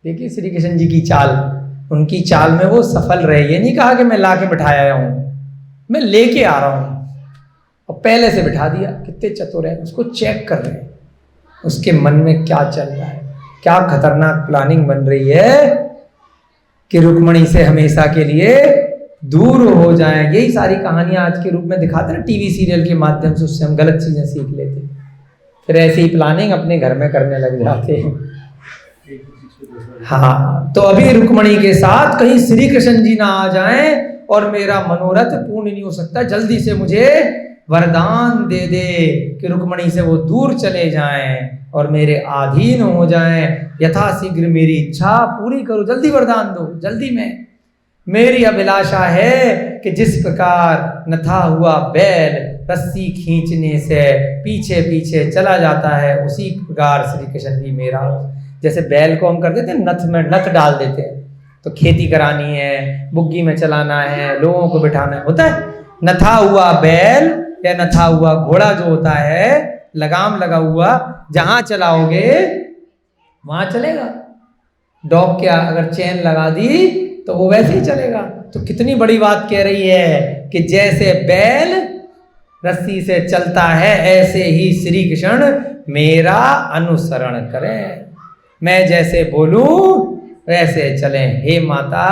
देखिए श्री कृष्ण जी की चाल, उनकी चाल में वो सफल रहे। ये नहीं कहा कि मैं लाके बिठाया हूं, मैं लेके आ रहा हूं, और पहले से बिठा दिया। कितने चतुर है, उसको चेक कर रहे हैं उसके मन में क्या चल रहा है, क्या खतरनाक प्लानिंग बन रही है कि रुक्मणी से हमेशा के लिए दूर हो जाएं। यही सारी कहानियां आज के रूप में दिखाते हैं टीवी सीरियल के माध्यम से, उससे हम गलत चीजें सीख लेते हैं, फिर ऐसी ही प्लानिंग अपने घर में करने लग जाते हैं। हाँ, तो अभी रुक्मणी के साथ कहीं श्री कृष्ण जी ना आ जाएं और मेरा मनोरथ पूर्ण नहीं हो सकता, जल्दी से मुझे वरदान दे दे कि रुक्मणी से वो दूर चले जाएं और मेरे अधीन हो जाएं, यथाशीघ्र मेरी इच्छा पूरी करो, जल्दी वरदान दो, जल्दी में। मेरी अभिलाषा है कि जिस प्रकार नथा हुआ बैल रस्सी खींचने से पीछे पीछे चला जाता है, उसी प्रकार श्री कृष्ण भी मेरा, जैसे बैल को हम कर देते हैं नथ में नथ डाल देते हैं, तो खेती करानी है, बुग्गी में चलाना है, लोगों को बिठाना है, होता है। नथा हुआ बैल या नथा हुआ घोड़ा जो होता है, लगाम लगा हुआ, जहां चलाओगे वहां चलेगा। डॉग क्या अगर चेन लगा दी तो वो वैसे ही चलेगा। तो कितनी बड़ी बात कह रही है कि जैसे बैल रस्सी से चलता है, ऐसे ही श्री कृष्ण मेरा अनुसरण करें, मैं जैसे बोलूं वैसे चलें। हे माता,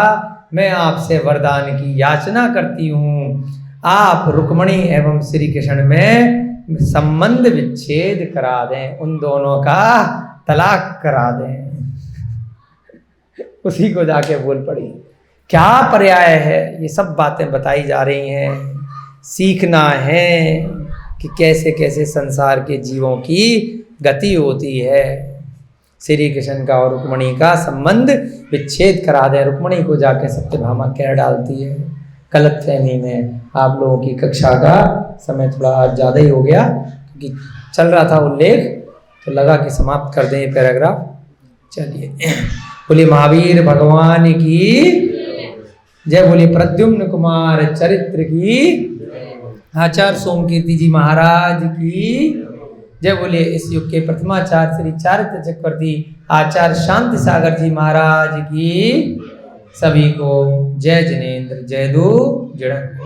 मैं आपसे वरदान की याचना करती हूँ, आप रुक्मणी एवं श्री कृष्ण में संबंध विच्छेद करा दें, उन दोनों का तलाक करा दें। उसी को जाके बोल पड़ी। क्या पर्याय है, ये सब बातें बताई जा रही हैं। सीखना है कि कैसे कैसे संसार के जीवों की गति होती है। श्री कृष्ण का और रुक्मणी का संबंध विच्छेद करा दें। रुक्मणी को जाके सत्यभामा कह डालती है गलतफहमी में। आप लोगों की कक्षा का समय थोड़ा आज ज़्यादा ही हो गया, क्योंकि चल रहा था उल्लेख, तो लगा कि समाप्त कर दें ये पैराग्राफ। चलिए, बोले महावीर भगवान की जय, बोले प्रद्युम्न कुमार चरित्र की, आचार्य सोमकीर्ति जी महाराज की जय, बोले इस युग के प्रथमाचार्य श्री चारित्र चक्रवर्ती आचार्य शांति सागर जी महाराज की। सभी को जय जिनेन्द्र, जय दो जड़न।